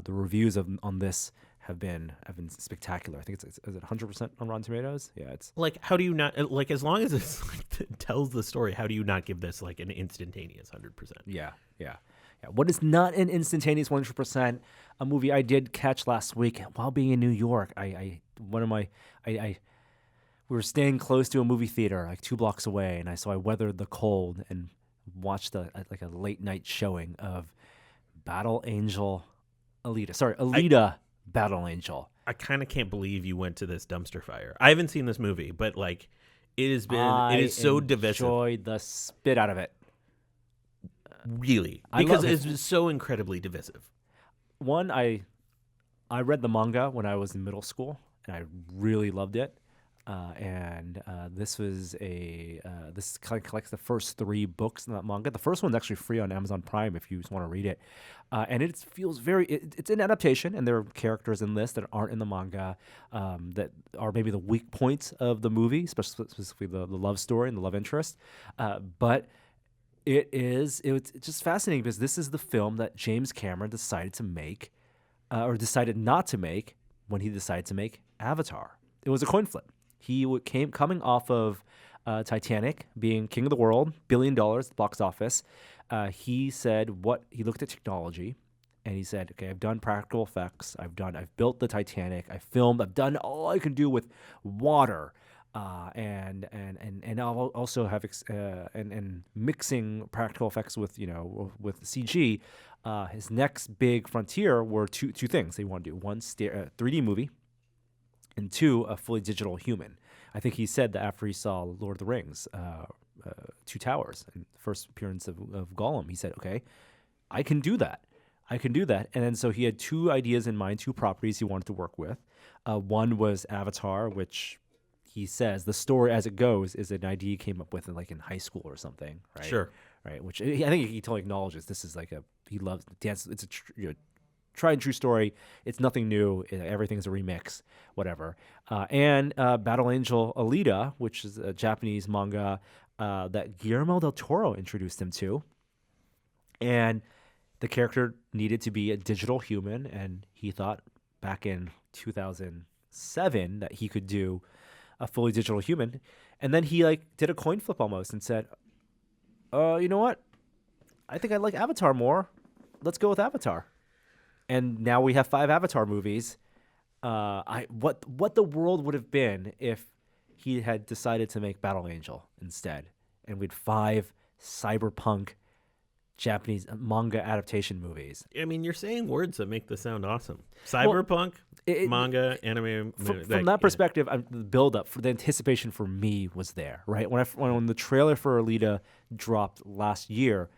the reviews on this have been spectacular. I think is it 100% on Rotten Tomatoes? Yeah, it's like, how do you not, like, as long as it tells the story, how do you not give this like an instantaneous 100%? Yeah. What is not an instantaneous 100%? A movie I did catch last week while being in New York. We were staying close to a movie theater, like 2 blocks away, and I weathered the cold and watched a late night showing of Battle Angel Alita. Battle Angel. I kind of can't believe you went to this dumpster fire. I haven't seen this movie, but like it is so divisive. I enjoyed the spit out of it. Really? Because it's so incredibly divisive. One, I read the manga when I was in middle school, and I really loved it. This kind of collects the first 3 books in that manga. The first one's actually free on Amazon Prime if you just want to read it. And it feels it's an adaptation, and there are characters in this that aren't in the manga that are maybe the weak points of the movie, specifically the love story and the love interest. But it's just fascinating because this is the film that James Cameron decided to make, or decided not to make when he decided to make Avatar. It was a coin flip. He coming off of Titanic, being king of the world, $1 billion box office. He looked at technology, and he said, "Okay, I've done practical effects. I've built the Titanic. I've done all I can do with water, and I'll also have and mixing practical effects with CG." His next big frontier were two things he wanted to do: one, 3D movie, and 2, a fully digital human. I think he said that after he saw Lord of the Rings, Two Towers, and the first appearance of Gollum, he said, "Okay, I can do that. And then so he had 2 ideas in mind, 2 properties he wanted to work with. One was Avatar, which he says the story as it goes is an idea he came up with in high school or something, right? Sure. Right, which I think he totally acknowledges. This is he loves dance. It's a tried and true story. It's nothing new. Everything's a remix, whatever. And Battle Angel Alita, which is a Japanese manga that Guillermo del Toro introduced him to. And the character needed to be a digital human, and he thought back in 2007 that he could do a fully digital human. And then he did a coin flip almost and said, you know what? I think I like Avatar more. Let's go with Avatar. And now we have 5 Avatar movies. What the world would have been if he had decided to make Battle Angel instead, and we'd 5 cyberpunk Japanese manga adaptation movies. I mean, you're saying words that make this sound awesome. Cyberpunk, manga, anime. From that perspective, the build-up, for the anticipation for me was there, right? When the trailer for Alita dropped last year,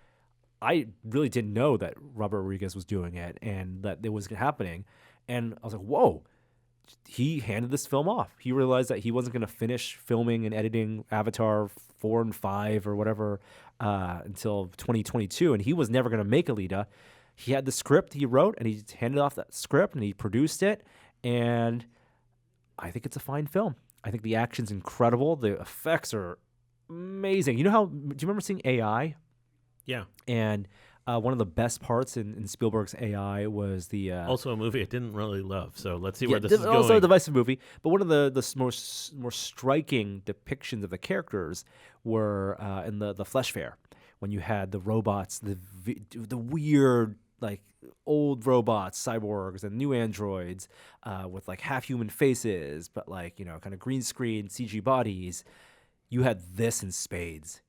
I really didn't know that Robert Rodriguez was doing it and that it was happening. And I was like, whoa, he handed this film off. He realized that he wasn't going to finish filming and editing Avatar 4 and 5 or whatever until 2022, and he was never going to make Alita. He had the script he wrote, and he handed off that script, and he produced it, and I think it's a fine film. I think the action's incredible. The effects are amazing. Do you remember seeing AI? Yeah. And one of the best parts in Spielberg's AI was the also a movie I didn't really love. So let's see where this is going. Also a divisive movie, but one of the more striking depictions of the characters were in the Flesh Fair, when you had the robots, the weird like old robots, cyborgs, and new androids with like half human faces, but like kind of green screen CG bodies. You had this in spades,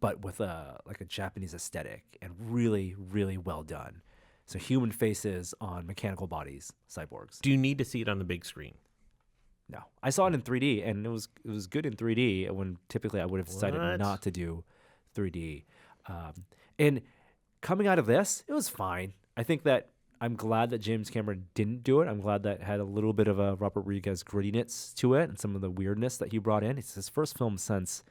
but with a Japanese aesthetic, and really, really well done. So human faces on mechanical bodies, cyborgs. Do you need to see it on the big screen? No, I saw it in 3D, and it was good in 3D. When typically I would have decided not to do 3D. And coming out of this, it was fine. I think that I'm glad that James Cameron didn't do it. I'm glad that had a little bit of a Robert Rodriguez grittiness to it, and some of the weirdness that he brought in. It's his first film since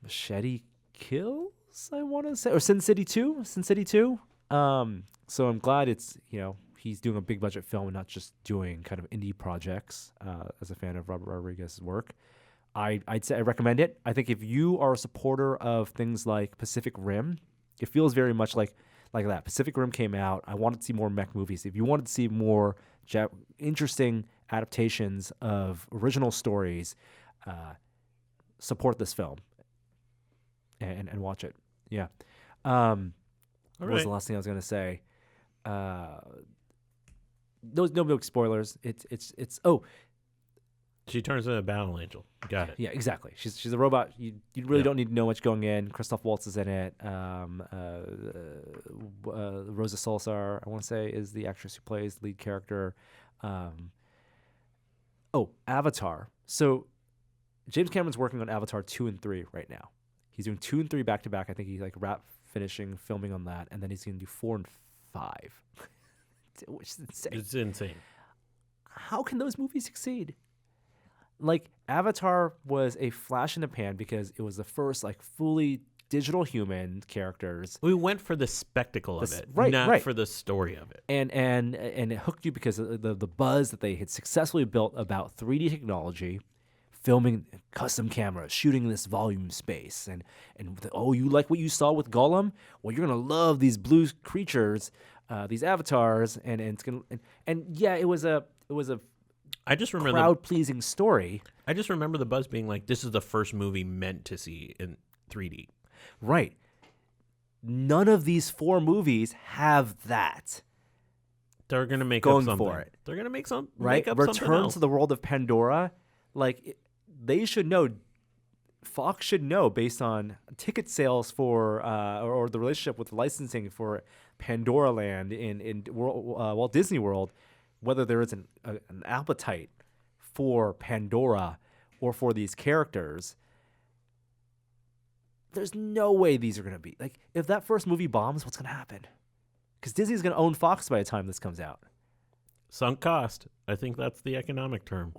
Machete Kills, I want to say, or Sin City 2. So I'm glad it's he's doing a big budget film and not just doing kind of indie projects. As a fan of Robert Rodriguez's work, I'd say I recommend it. I think if you are a supporter of things like Pacific Rim, it feels very much like that. Pacific Rim came out. I wanted to see more mech movies. If you wanted to see more interesting adaptations of original stories, support this film and watch it. Yeah. What was the last thing I was going to say? No big spoilers. She turns into a battle angel. Got it. Yeah, exactly. She's a robot. You really don't need to know much going in. Christoph Waltz is in it. Rosa Salazar, I want to say, is the actress who plays the lead character. Avatar. So James Cameron's working on Avatar 2 and 3 right now. He's doing 2 and 3 back to back. I think he's finishing filming on that, and then he's going to do 4 and 5, which is insane. It's insane. How can those movies succeed? Like, Avatar was a flash in the pan because it was the first fully digital human characters. We went for the spectacle of it, right, not for the story of it. And it hooked you because of the buzz that they had successfully built about 3D technology, filming custom cameras, shooting this volume space, and you like what you saw with Gollum? Well, you're gonna love these blue creatures, these avatars, and it's gonna it was a I just remember crowd-pleasing story. I just remember the buzz being like, this is the first movie meant to see in 3D. Right. None of these 4 movies have that. They're going to make going up something. for it. They're going to make some right. Make up Return something else. to the world of Pandora. They should know. Fox should know based on ticket sales for or the relationship with licensing for Pandora Land in Walt Disney World, whether there is an appetite for Pandora or for these characters. There's no way these are going to be. If that first movie bombs, what's going to happen? Because Disney's going to own Fox by the time this comes out. Sunk cost. I think that's the economic term.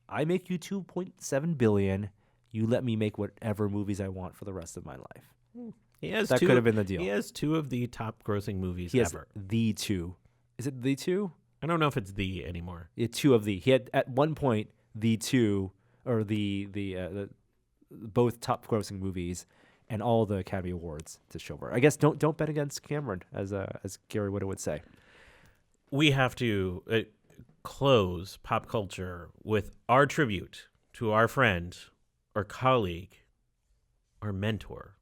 I make you $2.7 billion. You let me make whatever movies I want for the rest of my life. That could have been the deal. He has 2 of the top grossing movies He has ever. the 2. Is it the 2? I don't know if it's the anymore. Yeah, 2 of the. He had at one point the 2 or the both top grossing movies and all the Academy Awards to show for. I guess don't bet against Cameron, as Gary Whitta would say. We have to close pop culture with our tribute to our friend, our colleague, our mentor,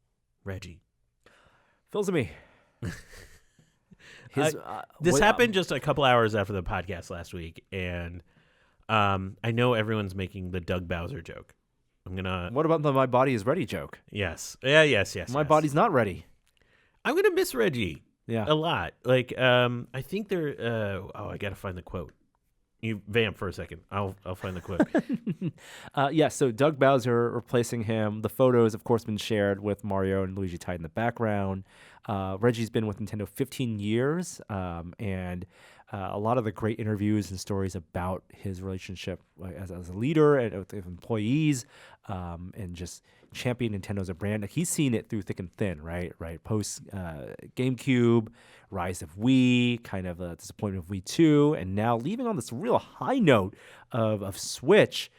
Reggie. Feels to me. This happened just a couple hours after the podcast last week, and I know everyone's making the Doug Bowser joke. What about the "my body is ready" joke? Yes. Yes. My body's not ready. I'm gonna miss Reggie. Yeah. A lot. I think they're. I gotta find the quote. You vamp for a second. I'll find the quote. So Doug Bowser replacing him. The photos, of course, been shared with Mario and Luigi tied in the background. Reggie's been with Nintendo 15 years, and a lot of the great interviews and stories about his relationship as a leader and with employees, and just champion Nintendo as a brand. Like, he's seen it through thick and thin, right? Post GameCube, rise of Wii, kind of a disappointment of Wii 2, and now leaving on this real high note of Switch.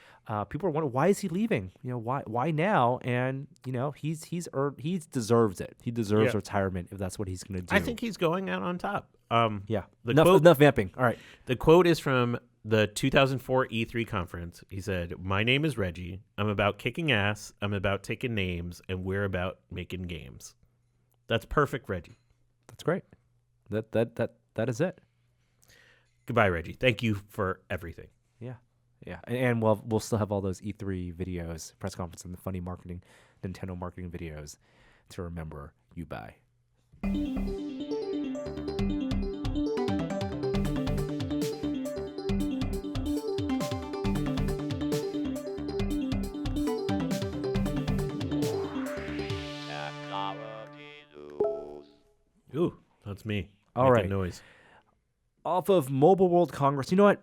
People are wondering, why is he leaving? Why now? And he deserves it. He deserves retirement if that's what he's going to do. I think he's going out on top. Enough vamping. All right. The quote is from the 2004 E3 conference. He said, "My name is Reggie. I'm about kicking ass. I'm about taking names, and we're about making games." That's perfect, Reggie. That's great. That is it. Goodbye, Reggie. Thank you for everything. Yeah, and we'll still have all those E3 videos, press conference, and the funny Nintendo marketing videos to remember you by. Ooh, that's me. All right. Noise. Off of Mobile World Congress. You know what?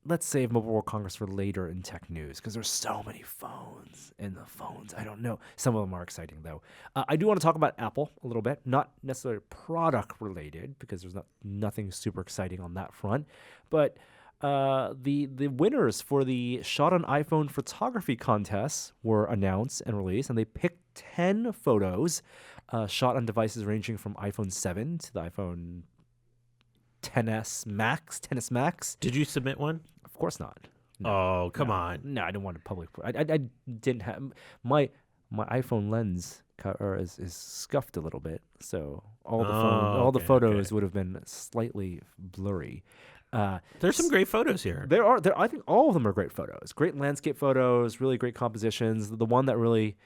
Let's save Mobile World Congress for later in tech news because there's so many phones. And the phones, I don't know. Some of them are exciting, though. I do want to talk about Apple a little bit. Not necessarily product related because there's nothing super exciting on that front. But the winners for the Shot on iPhone photography contest were announced and released. And they picked 10 photos shot on devices ranging from iPhone 7 to the iPhone XS Max. Did you submit one? Of course not. No, oh, come on. No, I didn't want to public. I didn't have my iPhone lens is scuffed a little bit, so all the photos would have been slightly blurry. There's some great photos here. There are. I think all of them are great photos. Great landscape photos, really great compositions. The one that really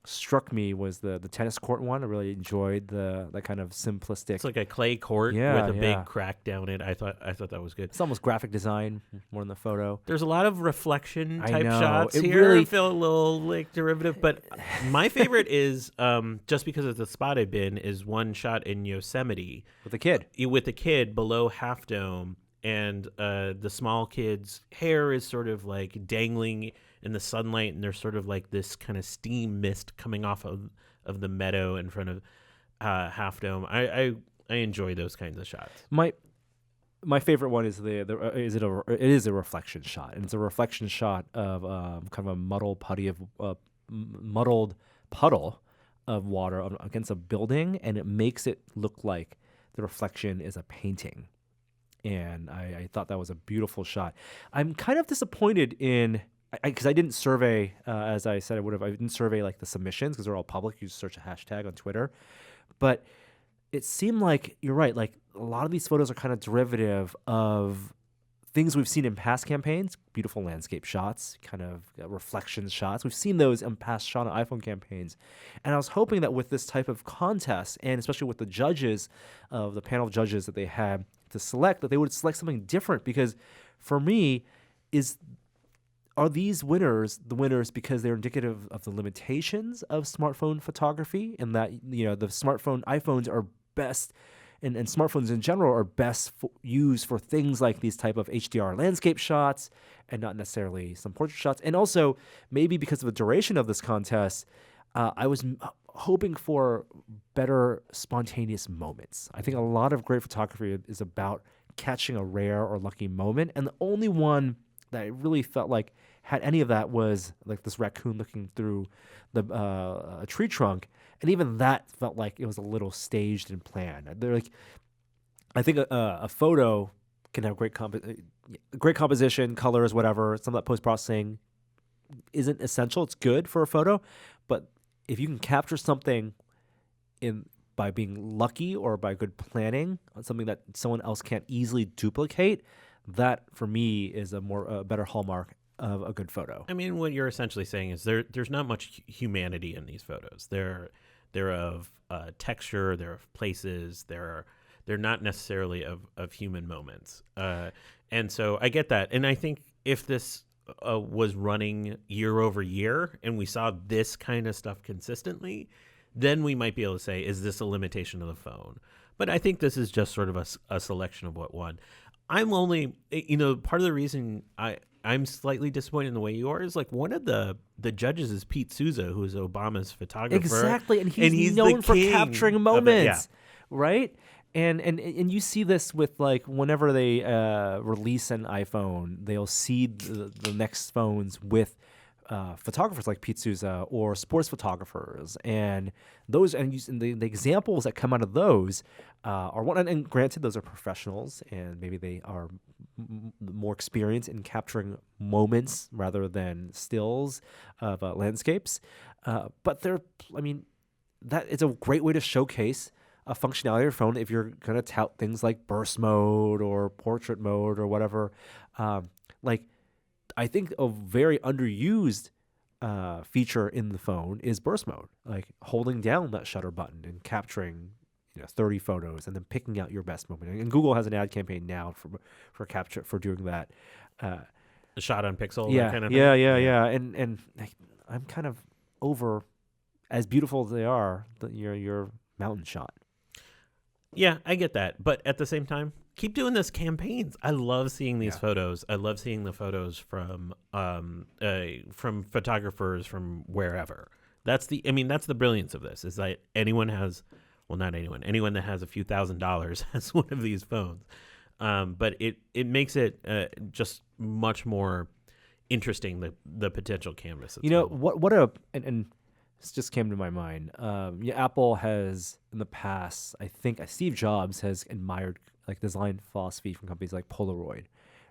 struck me was the tennis court one. I really enjoyed that kind of simplistic. It's like a clay court with a big crack down it. I thought that was good. It's almost graphic design more than the photo. There's a lot of reflection type know. shots It here. really feel a little like derivative, but my favorite is just because of the spot I've been is one shot in Yosemite with the kid below Half Dome, and the small kid's hair is sort of like dangling in the sunlight, and there's sort of like this kind of steam mist coming off of the meadow in front of Half Dome. I enjoy those kinds of shots. My favorite one is it is a reflection shot, and it's a reflection shot of kind of a muddled puddle of water against a building, and it makes it look like the reflection is a painting. And I thought that was a beautiful shot. I'm kind of disappointed in because I didn't survey, as I said I would have. I didn't survey like the submissions because they're all public. You just search a hashtag on Twitter, but it seemed like you're right. Like a lot of these photos are kind of derivative of things we've seen in past campaigns. Beautiful landscape shots, kind of reflection shots. We've seen those in past Shot on iPhone campaigns, and I was hoping that with this type of contest, and especially with the judges of the panel of judges that they had to select, that they would select something different. Because for me, are these winners the winners because they're indicative of the limitations of smartphone photography, and that the iPhones are best, and smartphones in general are best used for things like these type of HDR landscape shots and not necessarily some portrait shots. And also maybe because of the duration of this contest, I was hoping for better spontaneous moments. I think a lot of great photography is about catching a rare or lucky moment, and the only one that I really felt like had any of that was like this raccoon looking through a tree trunk, and even that felt like it was a little staged and planned. I think a photo can have great composition, colors, whatever. Some of that post processing isn't essential. It's good for a photo, but if you can capture something by being lucky or by good planning on something that someone else can't easily duplicate, that for me is a better hallmark of a good photo. I mean, what you're essentially saying is there's not much humanity in these photos. They're of texture, they're of places, they're not necessarily of human moments. And so I get that. And I think if this was running year over year and we saw this kind of stuff consistently, then we might be able to say, is this a limitation of the phone? But I think this is just sort of a selection of what won. I'm only, part of the reason I'm slightly disappointed in the way you are is like one of the judges is Pete Souza, who is Obama's photographer. Exactly, and he's known for capturing moments, right? And you see this with like whenever they release an iPhone, they'll seed the next phones with photographers like Pete Souza or sports photographers, and those and the examples that come out of those are one. And granted, those are professionals, and maybe they are more experienced in capturing moments rather than stills of landscapes. But that it's a great way to showcase a functionality of your phone if you're gonna tout things like burst mode or portrait mode or whatever. I think a very underused feature in the phone is burst mode, like holding down that shutter button and capturing 30 photos and then picking out your best moment. And Google has an ad campaign now for capture for doing that. The shot on pixel, yeah, that kind of yeah, thing. yeah. And I'm kind of over, as beautiful as they are, your mountain shot. Yeah, I get that, but at the same time, keep doing this campaigns. I love seeing these photos. I love seeing the photos from photographers from wherever. That's the brilliance of this is that anyone that has a few $1,000s has one of these phones. But it makes it just much more interesting, the potential canvas. And this just came to my mind. Apple has in the past, I think Steve Jobs has admired like design philosophy from companies like Polaroid,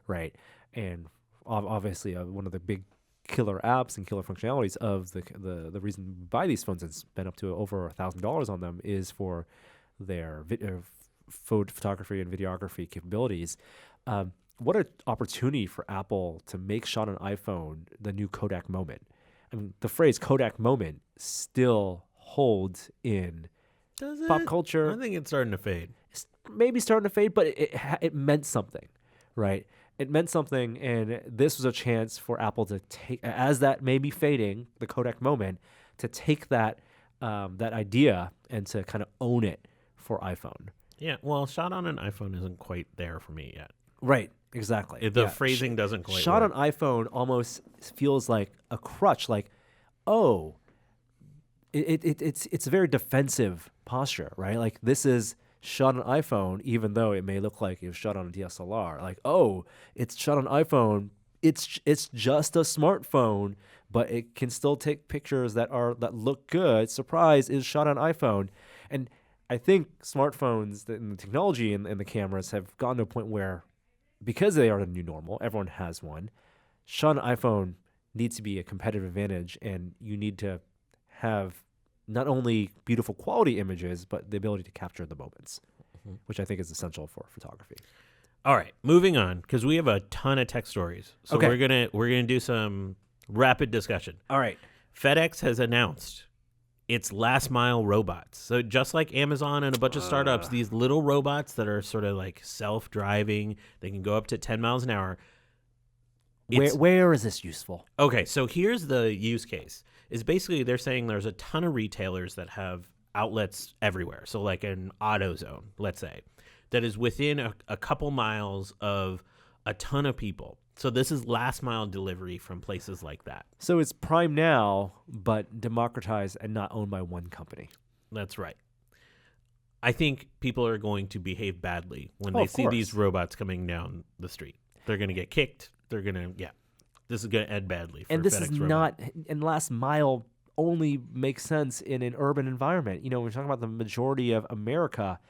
right? And obviously one of the big killer apps and killer functionalities of the reason we buy these phones and spend up to over $1,000 on them is for their photography and videography capabilities. What an opportunity for Apple to make shot on iPhone the new Kodak moment. I mean, the phrase Kodak moment still holds in pop culture. I think it's starting to fade. It's maybe starting to fade, but it meant something, right? It meant something, and this was a chance for Apple to take, as that may be fading, the Kodak moment, to take that idea and to kind of own it for iPhone. Yeah, well, shot on an iPhone isn't quite there for me yet. Right, exactly. The phrasing doesn't quite shot work. on iPhone almost feels like a crutch, like, oh, it's a very defensive posture, right? Like this is shot on iPhone, even though it may look like it was shot on a DSLR. Like, oh, it's shot on iPhone. It's just a smartphone, but it can still take pictures that look good. Surprise, is shot on iPhone. And I think smartphones and the technology and the cameras have gotten to a point where, because they are the new normal, everyone has one. Shot on iPhone needs to be a competitive advantage, and you need to have not only beautiful quality images, but the ability to capture the moments, which I think is essential for photography. All right, moving on, because we have a ton of tech stories. So Okay. we're gonna do some rapid discussion. All right. FedEx has announced its last mile robots. So just like Amazon and a bunch of startups, these little robots that are sort of like self-driving, they can go up to 10 miles an hour. Where is this useful? Okay, so here's the use case. Is basically they're saying there's a ton of retailers that have outlets everywhere. So like an AutoZone, let's say, that is within a couple miles of a ton of people. So this is last mile delivery from places like that. So it's Prime now, but democratized and not owned by one company. That's right. I think people are going to behave badly when they of see course. these robots coming down the street. They're going to get kicked. This is going to end badly for And this FedEx is robot. not, and last mile only makes sense in an urban environment. We're talking about the majority of America.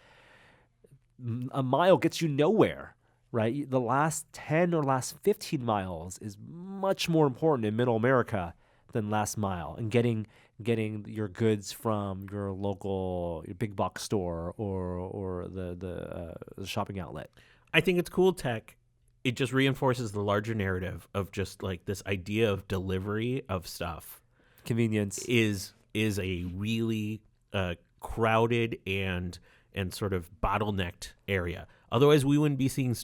A mile gets you nowhere, right? The last 10 or last 15 miles is much more important in middle America than last mile, and getting your goods from your local big box store or the shopping outlet. I think it's cool tech. It just reinforces the larger narrative of just like this idea of delivery of stuff. Convenience is a really crowded and sort of bottlenecked area. Otherwise, we wouldn't be seeing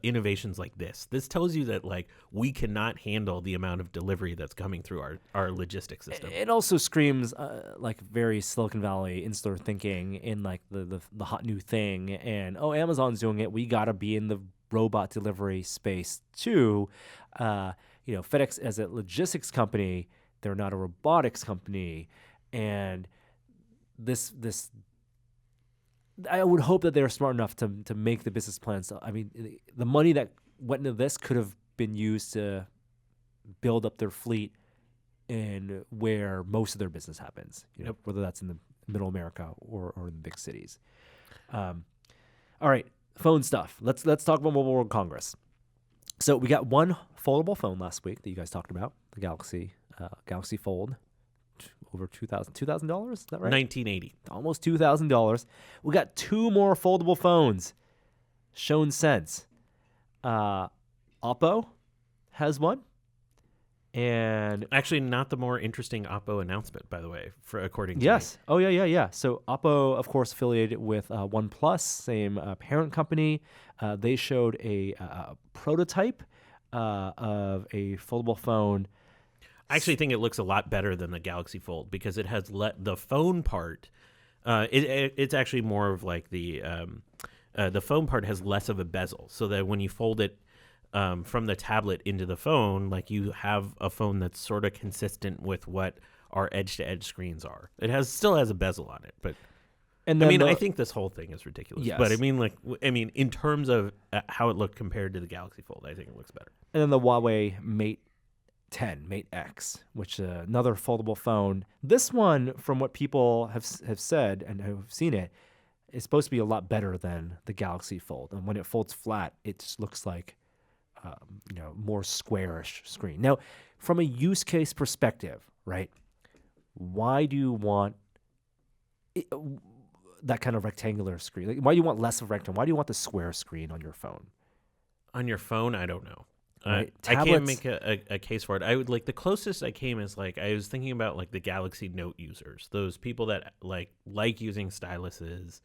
innovations like this. This tells you that like we cannot handle the amount of delivery that's coming through our logistics system. It also screams like very Silicon Valley in-store thinking in like the hot new thing. And, Amazon's doing it. We got to be in the robot delivery space too. FedEx as a logistics company, they're not a robotics company. And this I would hope that they're smart enough to make the business plans. I mean, the money that went into this could have been used to build up their fleet in where most of their business happens, whether that's in the middle America or in the big cities. All right, phone stuff. Let's talk about Mobile World Congress. So we got one foldable phone last week that you guys talked about, the Galaxy Fold. Over $2,000. Is that right? $1,980. Almost $2,000. We got two more foldable phones shown since. Oppo has one. And actually, not the more interesting Oppo announcement, by the way, according to yes. me. Oh, yeah. So Oppo, of course, affiliated with OnePlus, same parent company. They showed a prototype of a foldable phone. I actually think it looks a lot better than the Galaxy Fold because it has the phone part. It's actually more of like the phone part has less of a bezel, so that when you fold it from the tablet into the phone, like you have a phone that's sort of consistent with what our edge-to-edge screens are. It still has a bezel on it, but I think this whole thing is ridiculous. Yes. But in terms of how it looked compared to the Galaxy Fold, I think it looks better. And then the Huawei Mate 10, Mate X, which is another foldable phone. This one, from what people have said and have seen it, is supposed to be a lot better than the Galaxy Fold. And when it folds flat, it just looks like more squarish screen. Now, from a use case perspective, right? Why do you want that kind of rectangular screen? Like, why do you want less of rectangle? Why do you want the square screen on your phone? On your phone, I don't know. Right. I can't make a case for it. I would the closest I came is I was thinking about the Galaxy Note users, those people that like using styluses.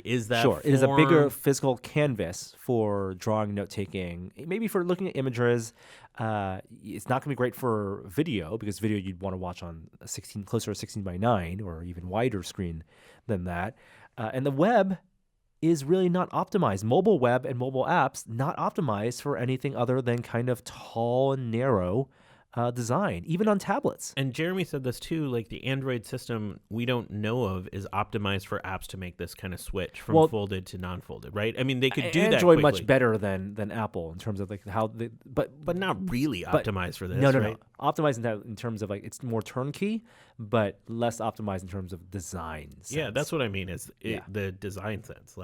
Is that sure? It is a bigger physical canvas for drawing, note taking, maybe for looking at images. It's not going to be great for video because video you'd want to watch on a 16, closer to 16:9 or even wider screen than that. And the web is really not optimized. Mobile web and mobile apps not optimized for anything other than kind of tall and narrow design, even on tablets. And Jeremy said this too, the Android system we don't know of is optimized for apps to make this kind of switch from folded to non-folded, right? I mean, they could do that Android quickly. much better than Apple in terms of how they, but not really optimized for this, no, right? Optimized in terms of it's more turnkey, but less optimized in terms of design sense. Yeah, that's what I mean is the design sense.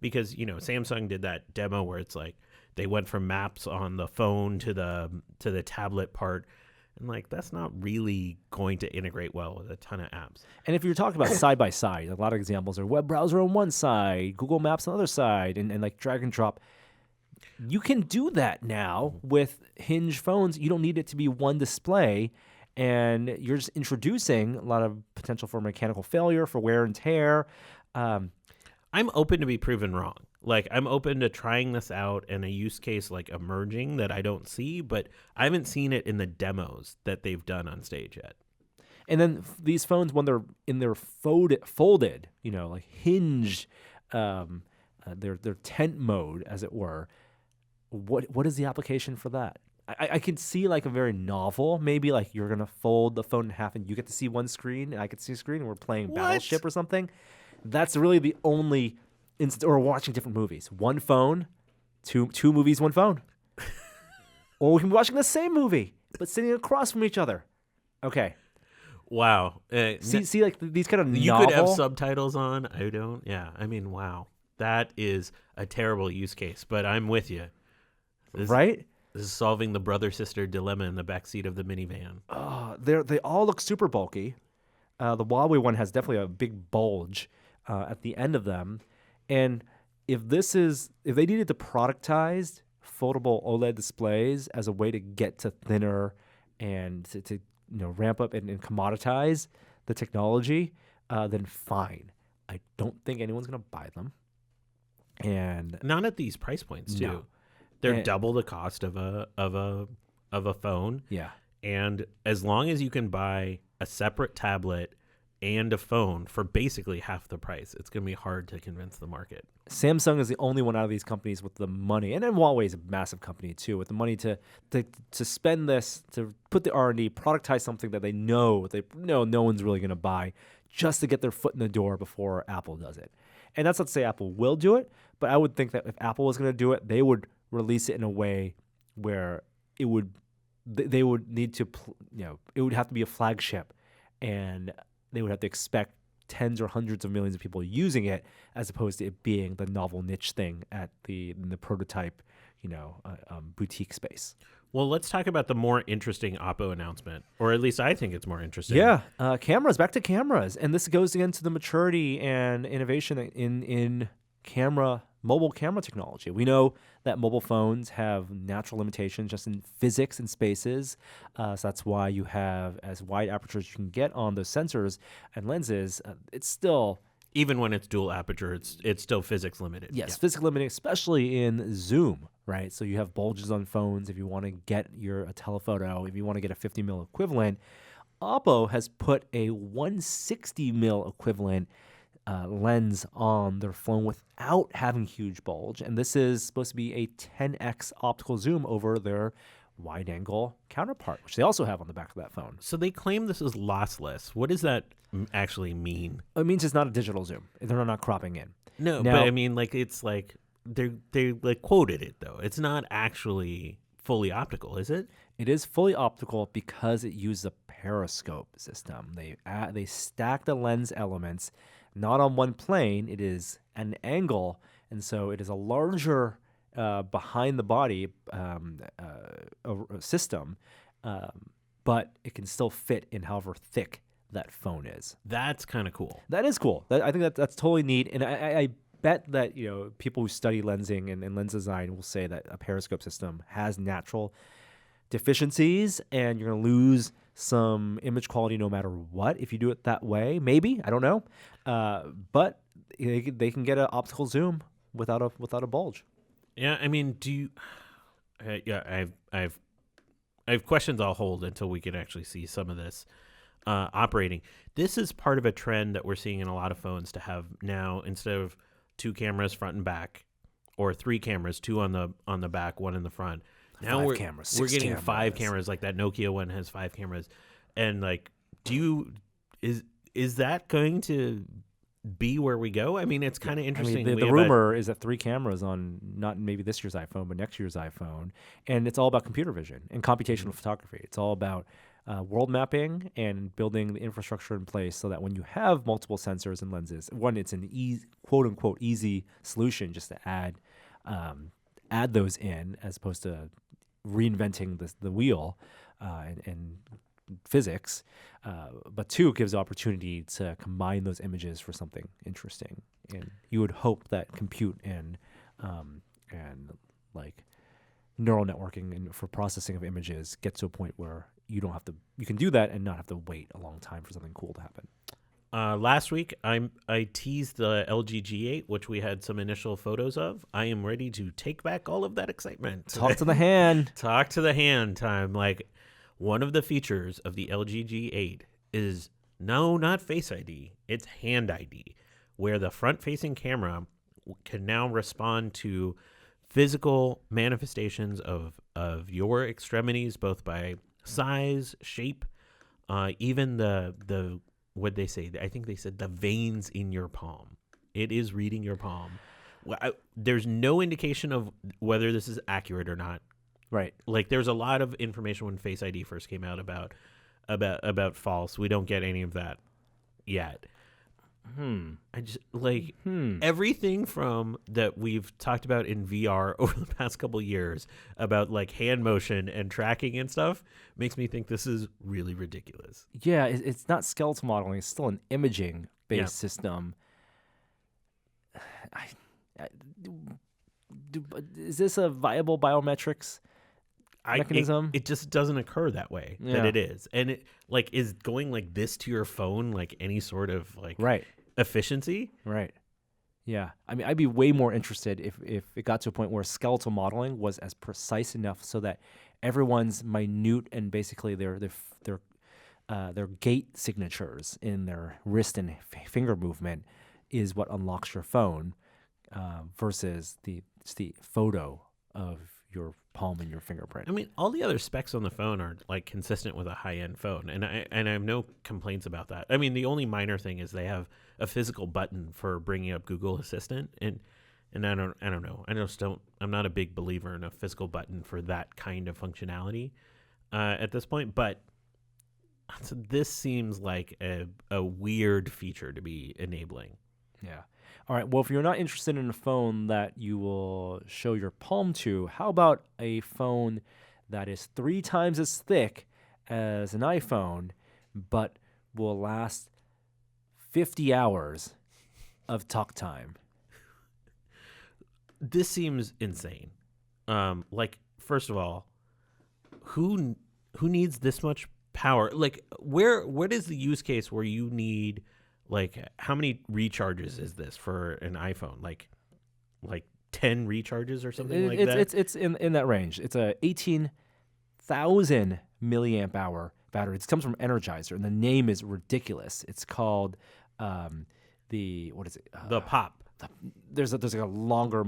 Because, Samsung did that demo where it's they went from maps on the phone to the tablet part, and that's not really going to integrate well with a ton of apps. And if you're talking about side by side, a lot of examples are web browser on one side, Google Maps on the other side, and drag and drop. You can do that now with Hinge phones. You don't need it to be one display, and you're just introducing a lot of potential for mechanical failure, for wear and tear. I'm open to be proven wrong. I'm open to trying this out and a use case emerging that I don't see, but I haven't seen it in the demos that they've done on stage yet. And then these phones, when they're in their folded, hinge, their tent mode, as it were. What is the application for that? I can see a very novel, maybe you're gonna fold the phone in half and you get to see one screen and I could see a screen and we're playing Battleship or something. That's really the only instance, or watching different movies. One phone, two movies, one phone. Or we can be watching the same movie, but sitting across from each other. Okay. Wow. See, these kind of you novel... could have subtitles on. I don't. Yeah. I mean, wow. That is a terrible use case, but I'm with you. Right? This is solving the brother-sister dilemma in the backseat of the minivan. They all look super bulky. The Huawei one has definitely a big bulge at the end of them. And if they needed to productize foldable OLED displays as a way to get to thinner and to ramp up and commoditize the technology, then fine. I don't think anyone's going to buy them. And not at these price points too. No. They're And- double the cost of a phone. yeah. And as long as you can buy a separate tablet and a phone for basically half the price, it's going to be hard to convince the market. Samsung is the only one out of these companies with the money, and then Huawei is a massive company too, with the money to spend this, to put the R&D, productize something that they know no one's really going to buy, just to get their foot in the door before Apple does it. And that's not to say Apple will do it, but I would think that if Apple was going to do it, they would release it in a way where they would need to, it would have to be a flagship, and they would have to expect tens or hundreds of millions of people using it, as opposed to it being the novel niche thing in the prototype, boutique space. Well, let's talk about the more interesting Oppo announcement, or at least I think it's more interesting. Yeah, cameras. Back to cameras, and this goes into the maturity and innovation in mobile camera technology. We know that mobile phones have natural limitations just in physics and spaces, so that's why you have as wide apertures as you can get on those sensors and lenses. It's still, even when it's dual aperture, it's still physics limited. yes, physics limiting, especially in zoom, right? So you have bulges on phones if you want to get a telephoto, if you want to get a 50 mil equivalent. Oppo has put a 160 mil equivalent lens on their phone without having huge bulge, and this is supposed to be a 10x optical zoom over their wide-angle counterpart, which they also have on the back of that phone. So they claim this is lossless. What does that actually mean? It means it's not a digital zoom. They're not cropping in. No, Now, but I mean, like, it's like they like quoted it though. It's not actually fully optical, is it? it is fully optical because it uses a periscope system. They stack the lens elements not on one plane. It is an angle, and so it is a larger behind the body system, but it can still fit in however thick that phone is. That's kind of cool. That is cool. I think that's totally neat, and I bet that people who study lensing and lens design will say that a periscope system has natural deficiencies, and you're going to lose some image quality no matter what if you do it that way. Maybe, I don't know, but they can get an optical zoom without a bulge. Yeah, I mean, do you? Yeah, I have questions I'll hold until we can actually see some of this operating. This is part of a trend that we're seeing in a lot of phones to have now, instead of 2 cameras front and back, or 3 cameras, 2 on the back, 1 in the front. Now 5 cameras, 6 we're getting cameras. 5 cameras, like that Nokia one has 5 cameras, and like, is that going to be where we go? I mean, it's kind of interesting. The rumor is that 3 cameras on not maybe this year's iPhone, but next year's iPhone, and it's all about computer vision and computational photography. It's all about world mapping and building the infrastructure in place so that when you have multiple sensors and lenses, one, it's an quote unquote easy solution just to add those in, as opposed to reinventing the wheel and physics, but 2, gives opportunity to combine those images for something interesting. And you would hope that compute and like neural networking and for processing of images gets to a point where you can do that and not have to wait a long time for something cool to happen. Last week, I teased the LG G8, which we had some initial photos of. I am ready to take back all of that excitement. Talk to the hand. Talk to the hand time. Like, one of the features of the LG G8 is not Face ID, it's Hand ID, where the front-facing camera can now respond to physical manifestations of your extremities, both by size, shape, even the what they say. I think they said the veins in your palm. It is reading your palm. There's no indication of whether this is accurate or not. Right. Like, there's a lot of information when Face ID first came out about false. We don't get any of that yet. I just like everything from that we've talked about in VR over the past couple years about like hand motion and tracking and stuff makes me think this is really ridiculous. Yeah, it's not skeletal modeling. It's still an imaging-based system. Is this a viable biometrics mechanism? It just doesn't occur that way that it is. And it like is going like this to your phone like any sort of like right. efficiency? Right. Yeah. I mean, I'd be way more interested if it got to a point where skeletal modeling was as precise enough so that everyone's minute and basically their gait signatures in their wrist and finger movement is what unlocks your phone versus the photo of your palm and your fingerprint. I mean, all the other specs on the phone are like consistent with a high-end phone, and I have no complaints about that. I mean, the only minor thing is they have a physical button for bringing up Google Assistant, and I don't know. I'm not a big believer in a physical button for that kind of functionality at this point. But so this seems like a weird feature to be enabling. Yeah. All right. Well, if you're not interested in a phone that you will show your palm to, how about a phone that is 3 times as thick as an iPhone, but will last 50 hours of talk time? This seems insane. Like, first of all, who needs this much power? Like, what is the use case where you need, like, how many recharges is this for an iPhone? Like 10 recharges or something like that? It's in that range. It's a 18,000 milliamp hour battery. It comes from Energizer, and the name is ridiculous. It's called what is it? The Pop. There's like a longer,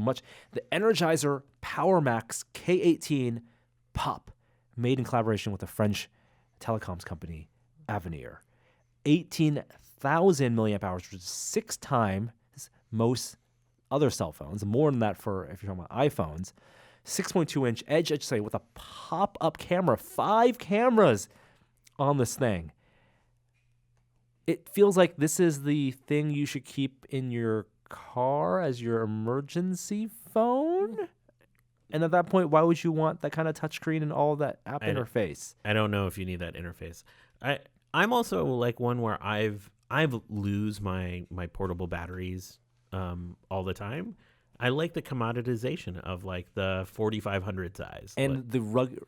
the Energizer PowerMax K18 Pop, made in collaboration with the French telecoms company Avenir. 18,000 milliamp hours, which is 6 times most other cell phones, more than that for if you're talking about iPhones. 6.2-inch edge display with a pop-up camera, 5 cameras on this thing. It feels like this is the thing you should keep in your car as your emergency phone. And at that point, why would you want that kind of touchscreen and all that app interface? I don't know if you need that interface. I'm also like one where I've lose my portable batteries all the time. I like the commoditization of like the 4500 size and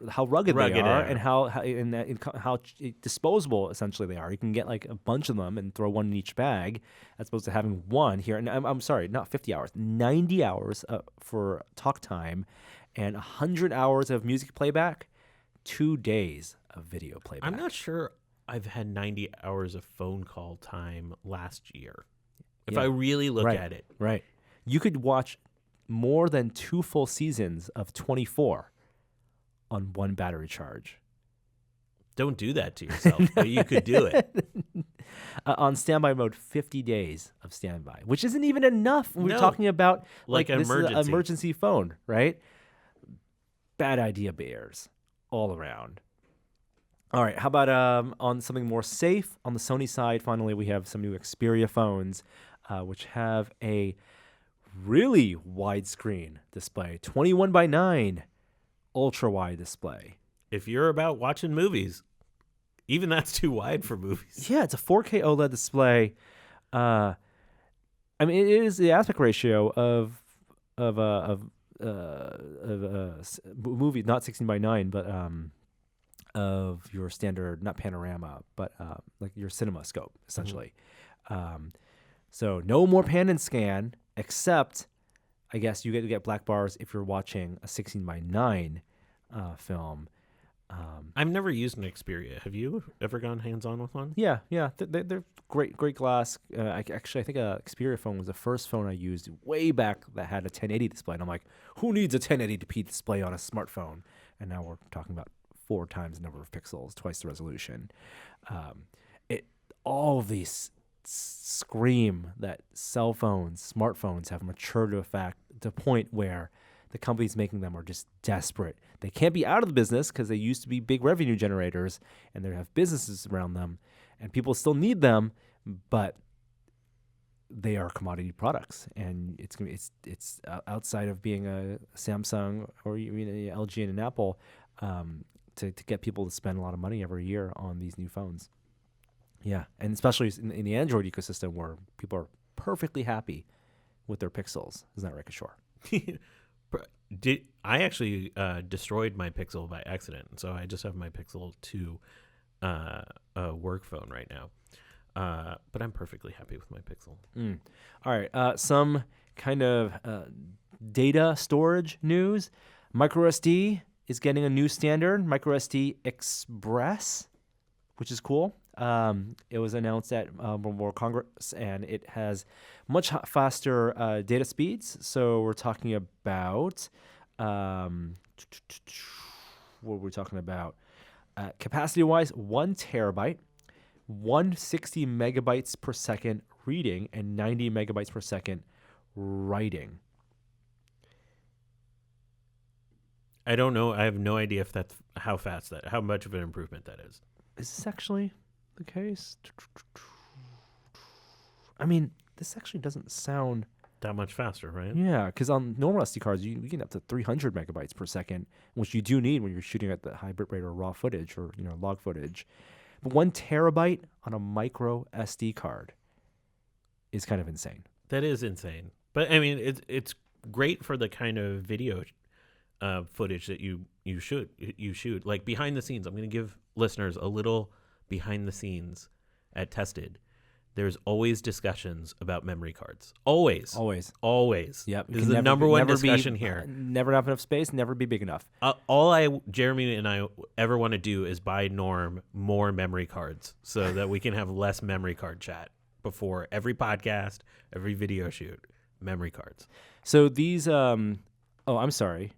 how rugged they are, and how disposable essentially they are. You can get like a bunch of them and throw one in each bag, as opposed to having one here. And I'm sorry, not 50 hours, 90 hours for talk time, and 100 hours of music playback, 2 days of video playback. I'm not sure I've had 90 hours of phone call time last year. If I really look at it. Right. You could watch more than 2 full seasons of 24 on one battery charge. Don't do that to yourself, but you could do it. On standby mode, 50 days of standby, which isn't even enough. We're talking about like an this emergency. Is an emergency phone, right? Bad idea bears all around. All right, how about on something more safe? On the Sony side, finally, we have some new Xperia phones, which have a really widescreen display, 21:9 ultra wide display. If you're about watching movies, even that's too wide for movies. Yeah, it's a 4K OLED display. I mean, it is the aspect ratio of a movie, not 16:9, but of your standard, not panorama, but like your cinema scope, essentially. Mm-hmm. So no more pan and scan, except I guess you get black bars if you're watching a 16:9 film. I've never used an Xperia. Have you ever gone hands-on with one? Yeah. They're great glass. I think a Xperia phone was the first phone I used way back that had a 1080 display. And I'm like, who needs a 1080p display on a smartphone? And now we're talking about 4 times the number of pixels, twice the resolution. All of these scream that cell phones, smartphones have matured to the point where the companies making them are just desperate. They can't be out of the business because they used to be big revenue generators and they have businesses around them and people still need them, but they are commodity products. And it's outside of being a Samsung or even an LG and an Apple to get people to spend a lot of money every year on these new phones. Yeah, and especially in the Android ecosystem where people are perfectly happy with their Pixels. Isn't that right, Kishore? I actually destroyed my Pixel by accident, so I just have my Pixel 2 work phone right now. But I'm perfectly happy with my Pixel. All right. Some kind of data storage news. MicroSD is getting a new standard, MicroSD Express, which is cool. It was announced at World Congress, and it has much faster data speeds. So we're talking about what we're talking about capacity-wise, 1 terabyte, 160 megabytes per second reading, and 90 megabytes per second writing. I don't know. I have no idea if that's how much of an improvement that is. Is this actually the case? I mean, this actually doesn't sound that much faster, right? Yeah, because on normal SD cards, you get up to 300 megabytes per second, which you do need when you're shooting at the high bit rate or raw footage or log footage. But 1 terabyte on a micro SD card is kind of insane. That is insane. But I mean, it's great for the kind of video footage that you shoot. Like behind the scenes, I'm going to give listeners a little behind the scenes at Tested. There's always discussions about memory cards. Always. Yep. This is the number one discussion here. Never have enough space, never be big enough. Jeremy and I ever want to do is buy Norm more memory cards so that we can have less memory card chat before every podcast, every video shoot. Memory cards. So these, I'm sorry.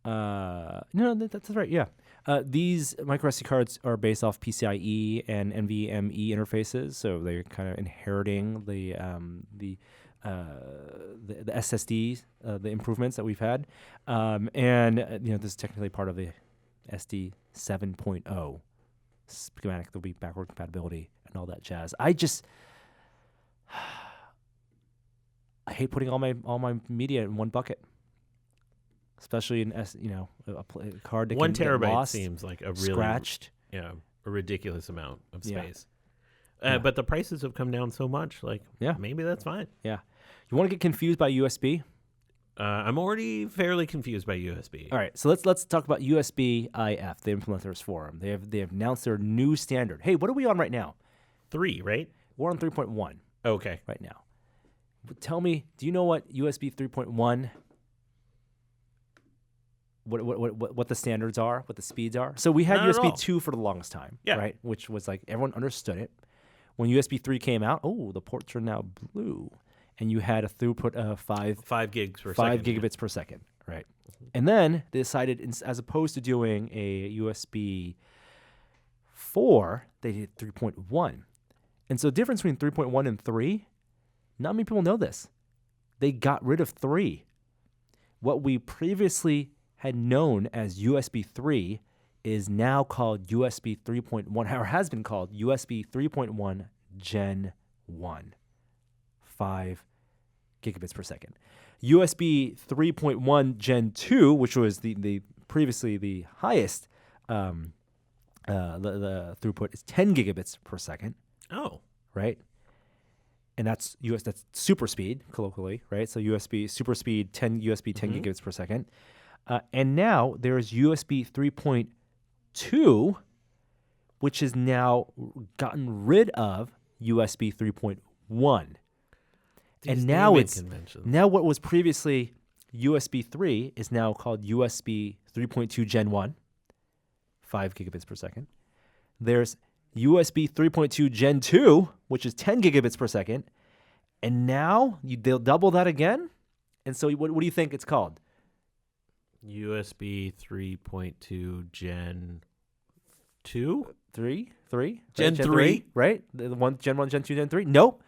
No, that's right. Yeah. These micro SD cards are based off PCIe and NVMe interfaces, so they're kind of inheriting the SSDs, the improvements that we've had, and this is technically part of the SD 7.0 schematic. There'll be backward compatibility and all that jazz. I hate putting all my media in one bucket. Especially in a card that 1 can terabyte get lost, seems like a really scratched. Yeah, a ridiculous amount of space. Yeah. But the prices have come down so much. Maybe that's fine. Yeah. You want to get confused by USB? I'm already fairly confused by USB. All right, so let's talk about USB IF, the implementers forum. They have announced their new standard. Hey, what are we on right now? 3, right? We're on 3.1. Okay. Right now. Tell me, do you know what USB 3.1? What the standards are, what the speeds are. So we had Not at USB all. 2 for the longest time, Yeah. right? Which was like everyone understood it. When USB 3 came out, the ports are now blue, and you had a throughput of 5 gigs per 5 second. gigabits per second, right? And then they decided, as opposed to doing a USB 4, they did 3.1. And so the difference between 3.1 and 3, not many people know this. They got rid of 3. What we previously had known as USB 3 is now called USB 3.1, or has been called USB 3.1 Gen 1, 5 gigabits per second. USB 3.1 Gen 2, which was the previously the highest, the throughput is 10 gigabits per second. Oh. Right? And that's super speed, colloquially, right? So USB super speed, 10 gigabits per second. And now there is USB 3.2, which has now gotten rid of USB 3.1. And now what was previously USB 3 is now called USB 3.2 Gen 1, 5 gigabits per second. There's USB 3.2 Gen 2, which is 10 gigabits per second. And now they'll double that again. And so what do you think it's called? USB 3.2 Gen 2? 3? Gen 3? Right? The one Gen 1, Gen 2, Gen 3? Nope.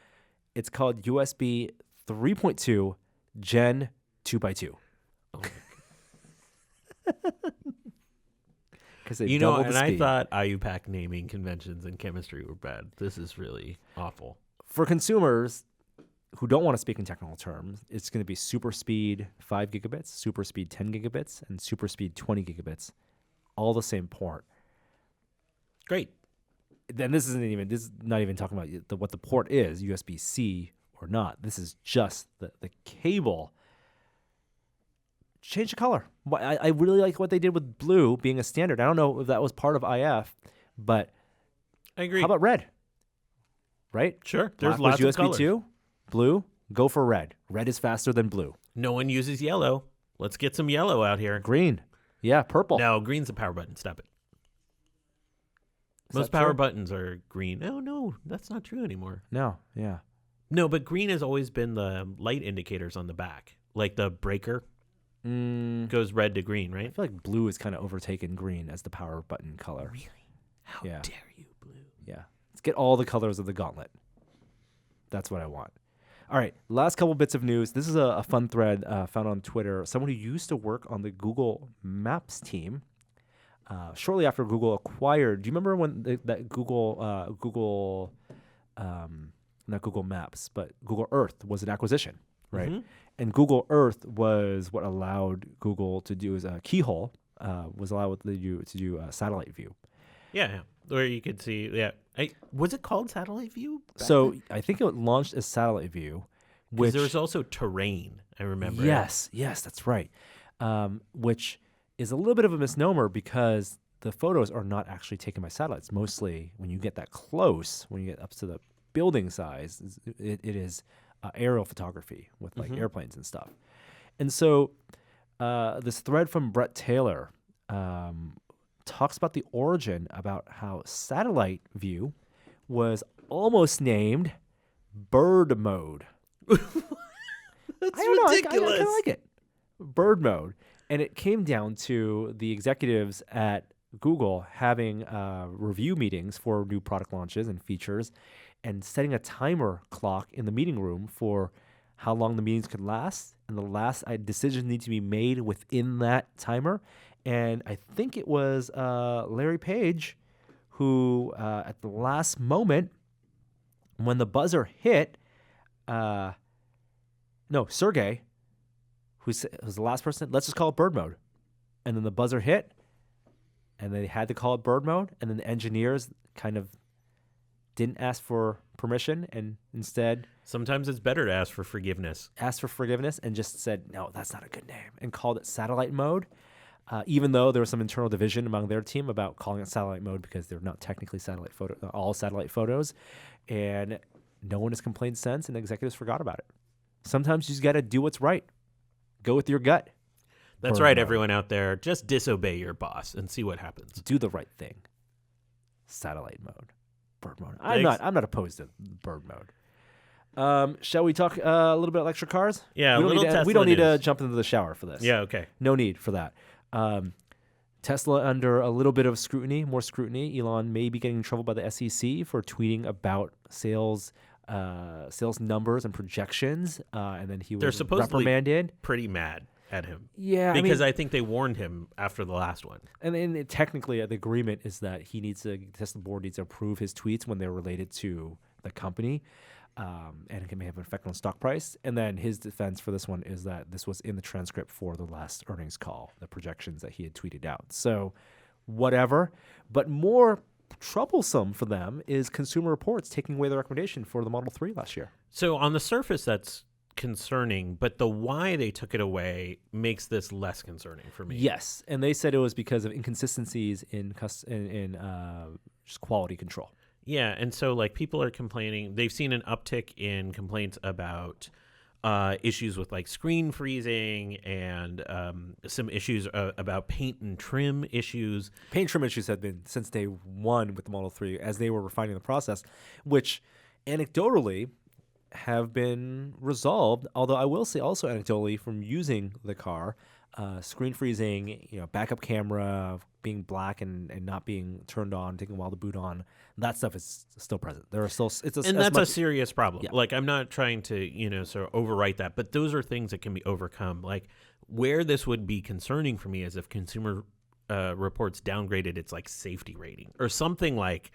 It's called USB 3.2 Gen 2x2. Oh. Because I thought IUPAC naming conventions in chemistry were bad. This is really awful. For consumers who don't want to speak in technical terms, it's going to be super speed 5 gigabits, super speed 10 gigabits, and super speed 20 gigabits, all the same port. Great. Then this is not even talking about what the port is, USB-C or not. This is just the cable. Change the color. I really like what they did with blue being a standard. I don't know if that was part of IF, but I agree. How about red? right? Sure. There's Black was lots of USB colors. 2, blue, go for red. Red is faster than blue. No one uses yellow. Let's get some yellow out here. Green. Yeah, purple. No, green's a power button. Stop it. Is Most that power true? buttons are green. Oh, no, that's not true anymore. No, yeah. No, but green has always been the light indicators on the back. Like the breaker goes red to green, I right? feel like blue is kind of overtaken green as the power button color. Really? How Yeah. dare you, blue? Yeah. Let's get all the colors of the gauntlet. That's what I want. All right. Last couple bits of news. This is a fun thread found on Twitter. Someone who used to work on the Google Maps team. Shortly after Google acquired, do you remember when that not Google Maps, but Google Earth was an acquisition, right? Mhm. And Google Earth was what allowed Google to do as a keyhole, was allowed to do satellite view. Yeah, where you could see. Yeah, was it called satellite view? So I think it launched as satellite view, which There was also terrain. I remember. yes, that's right. Which is a little bit of a misnomer because the photos are not actually taken by satellites. Mostly, when you get that close, when you get up to the building size, it is aerial photography with like airplanes and stuff. And so this thread from Brett Taylor talks about the origin about how satellite view was almost named bird mode. That's I don't know, I ridiculous. kind of like it. Bird mode. And it came down to the executives at Google having review meetings for new product launches and features and setting a timer clock in the meeting room for how long the meetings could last. And the last decision needs to be made within that timer. And I think it was Larry Page who, at the last moment, when the buzzer hit, Sergey, who was the last person, let's just call it bird mode. And then the buzzer hit, and they had to call it bird mode. And then the engineers kind of didn't ask for permission and instead Sometimes it's better to ask for forgiveness. asked for forgiveness and just said, no, that's not a good name, and called it satellite mode. Even though there was some internal division among their team about calling it satellite mode because they're not technically all satellite photos. And no one has complained since, and executives forgot about it. Sometimes you just got to do what's right. Go with your gut. That's Bird right, mode. everyone out there. Just disobey your boss and see what happens. Do the right thing. Satellite mode. Bird mode. Thanks. I'm not opposed to bird mode. Shall we talk a little bit electric cars? Yeah, we a little we Tesla don't need to news. jump into the shower for this. Yeah, okay. No need for that. Tesla under a little bit of scrutiny, more scrutiny. Elon may be getting in trouble by the SEC for tweeting about sales numbers and projections, and then he They're was supposedly reprimanded. pretty mad at him. Yeah, Because I mean, I think they warned him after the last one. and then technically the agreement is that the Tesla board needs to approve his tweets when they're related to the company. And it may have an effect on stock price. And then his defense for this one is that this was in the transcript for the last earnings call, the projections that he had tweeted out. So whatever. But more troublesome for them is Consumer Reports taking away the recommendation for the Model 3 last year. So on the surface, that's concerning, but the why they took it away makes this less concerning for me. Yes. And they said it was because of inconsistencies in just quality control. Yeah, and so like people are complaining. They've seen an uptick in complaints about issues with like screen freezing and some issues about paint and trim issues. Paint trim issues have been since day one with the Model 3 as they were refining the process, which anecdotally have been resolved. Although I will say also anecdotally from using the car, screen freezing, backup camera being black and not being turned on, taking a while to boot on, that stuff is still present. There are still That's a serious problem. Yeah. Like I'm not trying to sort of overwrite that, but those are things that can be overcome. Like where this would be concerning for me is if Consumer Reports downgraded its like safety rating or something like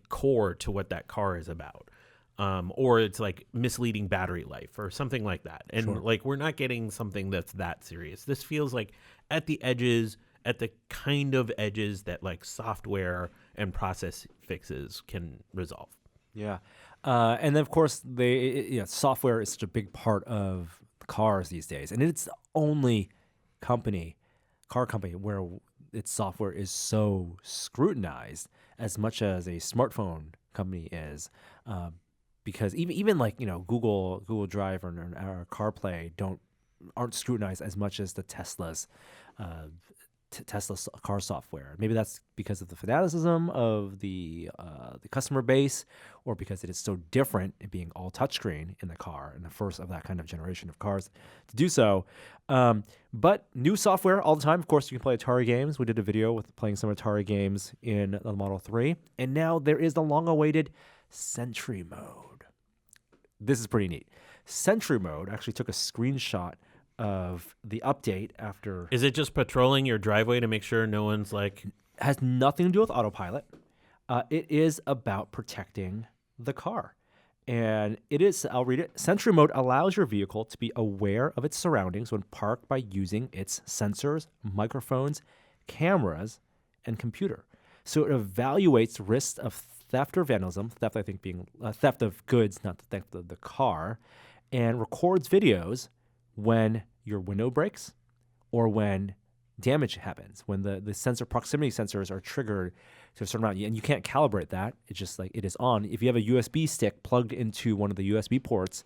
core to what that car is about. Or it's like misleading battery life or something like that. And Sure. like we're not getting something that's that serious. This feels like at the edges, at the kind of edges that like software and process fixes can resolve. Yeah. And then, of course, software is such a big part of cars these days. And it's the only car company, where its software is so scrutinized as much as a smartphone company is, because even like Google Drive or CarPlay aren't scrutinized as much as the Tesla's Tesla car software. Maybe that's because of the fanaticism of the customer base, or because it is so different, it being all touchscreen in the car, and the first of that kind of generation of cars to do so. But new software all the time. Of course, you can play Atari games. We did a video with playing some Atari games in the Model 3. And now there is the long-awaited Sentry Mode. This is pretty neat. Sentry Mode actually took a screenshot of the update after. Is it just patrolling your driveway to make sure no one's like? Has nothing to do with autopilot. It is about protecting the car. And it is, I'll read it. Sentry Mode allows your vehicle to be aware of its surroundings when parked by using its sensors, microphones, cameras, and computer. So it evaluates risks of theft or vandalism, theft I think being theft of goods, not the theft of the car, and records videos when your window breaks or when damage happens, when the sensor proximity sensors are triggered to a certain amount, and you can't calibrate that. It's just like it is on. If you have a USB stick plugged into one of the USB ports,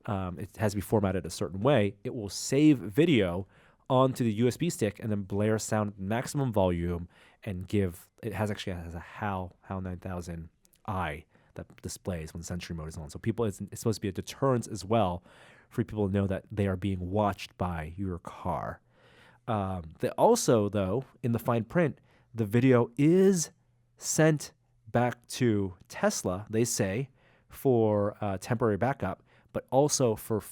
it has to be formatted a certain way. It will save video onto the USB stick and then blare sound at maximum volume and give. It has a HAL 9000i that displays when Sentry Mode is on. So it's supposed to be a deterrence as well for people to know that they are being watched by your car. They also, though, in the fine print, the video is sent back to Tesla, they say, for temporary backup, but also for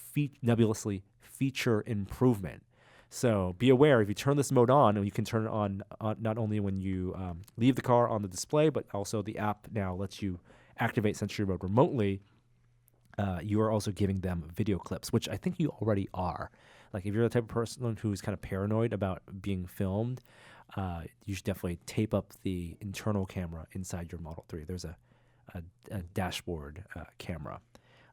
nebulously feature improvement. So be aware, if you turn this mode on, and you can turn it on not only when you leave the car on the display, but also the app now lets you activate Sentry Mode remotely. You are also giving them video clips, which I think you already are. Like if you're the type of person who's kind of paranoid about being filmed, you should definitely tape up the internal camera inside your Model 3. There's a dashboard camera,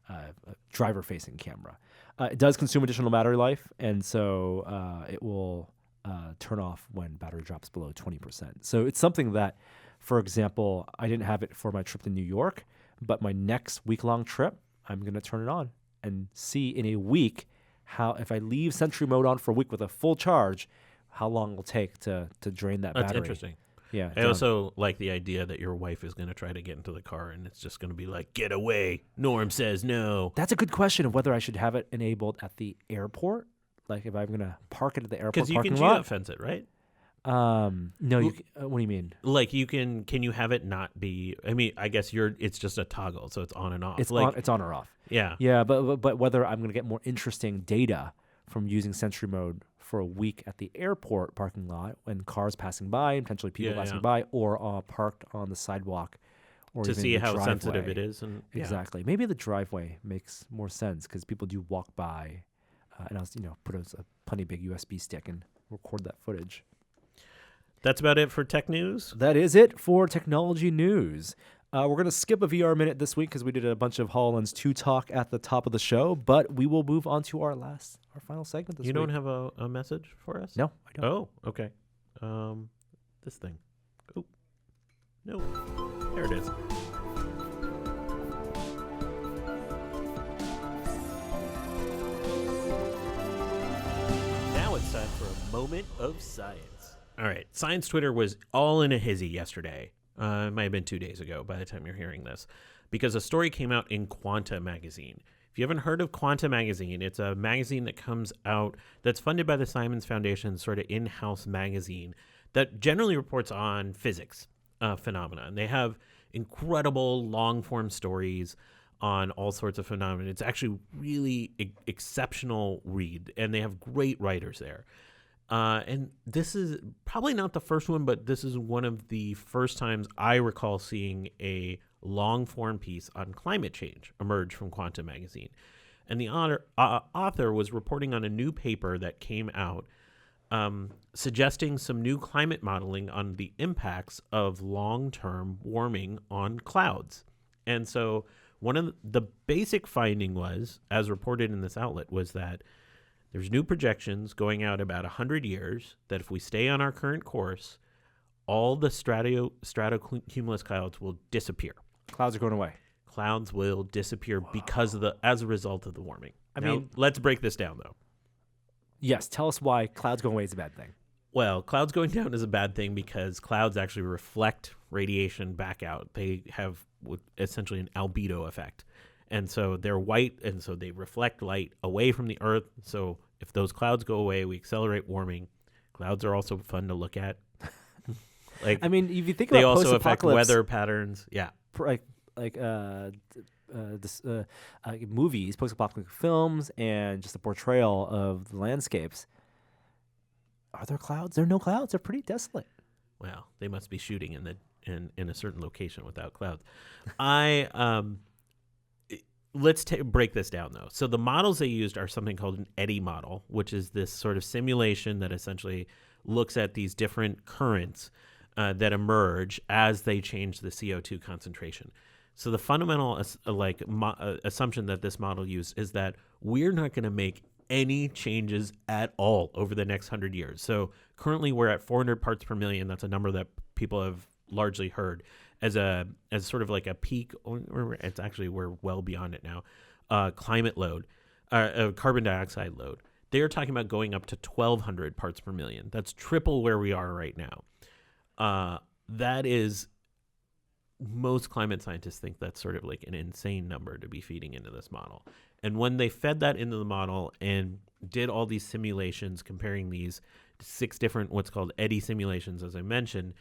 a driver-facing camera. It does consume additional battery life, and so it will turn off when battery drops below 20%. So it's something that, for example, I didn't have it for my trip to New York, but my next week-long trip, I'm going to turn it on and see in a week how, if I leave Sentry Mode on for a week with a full charge, how long it will take to drain that battery. That's interesting. Yeah. I also like the idea that your wife is going to try to get into the car and it's just going to be like, get away. Norm says no. That's a good question of whether I should have it enabled at the airport. Like if I'm going to park it at the airport parking lot. Because you can geofence it, right? No, what do you mean? Like can you have it not be, I mean, I guess it's just a toggle, so it's on and off. It's on or off. Yeah. Yeah, but whether I'm going to get more interesting data from using Sentry Mode for a week at the airport parking lot when cars passing by, potentially people passing by, or parked on the sidewalk, or to even see the how driveway. sensitive it is. And exactly. Maybe the driveway makes more sense because people do walk by, and I'll put a plenty big USB stick and record that footage. That's about it for tech news. That is it for technology news. We're going to skip a VR minute this week because we did a bunch of HoloLens 2 talk at the top of the show, but we will move on to our final segment this week. You don't have a message for us? No, I don't. Oh, okay. This thing. Oh, no. There it is. Now it's time for a moment of science. All right. Science Twitter was all in a hizzy yesterday. It might have been 2 days ago by the time you're hearing this, because a story came out in Quanta magazine. If you haven't heard of Quanta magazine, it's a magazine that comes out that's funded by the Simons Foundation, sort of in-house magazine that generally reports on physics phenomena. And they have incredible long-form stories on all sorts of phenomena. It's actually really exceptional read, and they have great writers there. And this is probably not the first one, but this is one of the first times I recall seeing a long-form piece on climate change emerge from Quanta magazine. And the author was reporting on a new paper that came out suggesting some new climate modeling on the impacts of long-term warming on clouds. And so one of the basic finding was, as reported in this outlet, was that there's new projections going out about 100 years that if we stay on our current course, all the stratocumulus clouds will disappear. Clouds are going away. Clouds will disappear as a result of the warming. I Now, mean, let's break this down though. yes. Tell us why clouds going away is a bad thing. Well, clouds going down is a bad thing because clouds actually reflect radiation back out. They have essentially an albedo effect. And so they're white, and so they reflect light away from the Earth. So if those clouds go away, we accelerate warming. Clouds are also fun to look at. I mean, if you think they about also affect post-apocalypse, weather patterns. Yeah. Movies, post-apocalyptic films, and just a portrayal of the landscapes. Are there clouds? There are no clouds. They're pretty desolate. Well, they must be shooting in a certain location without clouds. Let's break this down though. So the models they used are something called an eddy model, which is this sort of simulation that essentially looks at these different currents that emerge as they change the CO2 concentration. So the fundamental assumption that this model used is that we're not going to make any changes at all over the next 100 years. So currently we're at 400 parts per million. That's a number that people have largely heard as sort of like a peak, or it's actually we're well beyond it now. Climate load, carbon dioxide load. They are talking about going up to 1,200 parts per million. That's triple where we are right now. That is, most climate scientists think that's sort of like an insane number to be feeding into this model. And when they fed that into the model and did all these simulations comparing these 6 different what's called eddy simulations, as I mentioned,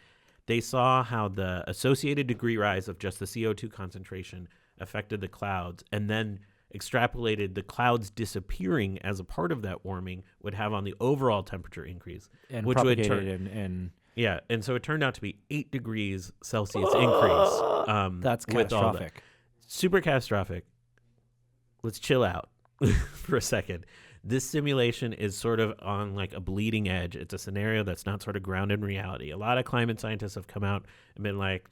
they saw how the associated degree rise of just the CO2 concentration affected the clouds, and then extrapolated the clouds disappearing as a part of that warming would have on the overall temperature increase. And which would turn, yeah, and so it turned out to be 8 degrees Celsius increase. That's catastrophic. Super catastrophic. Let's chill out for a second. This simulation is sort of on like a bleeding edge. It's a scenario that's not sort of grounded in reality. A lot of climate scientists have come out and been like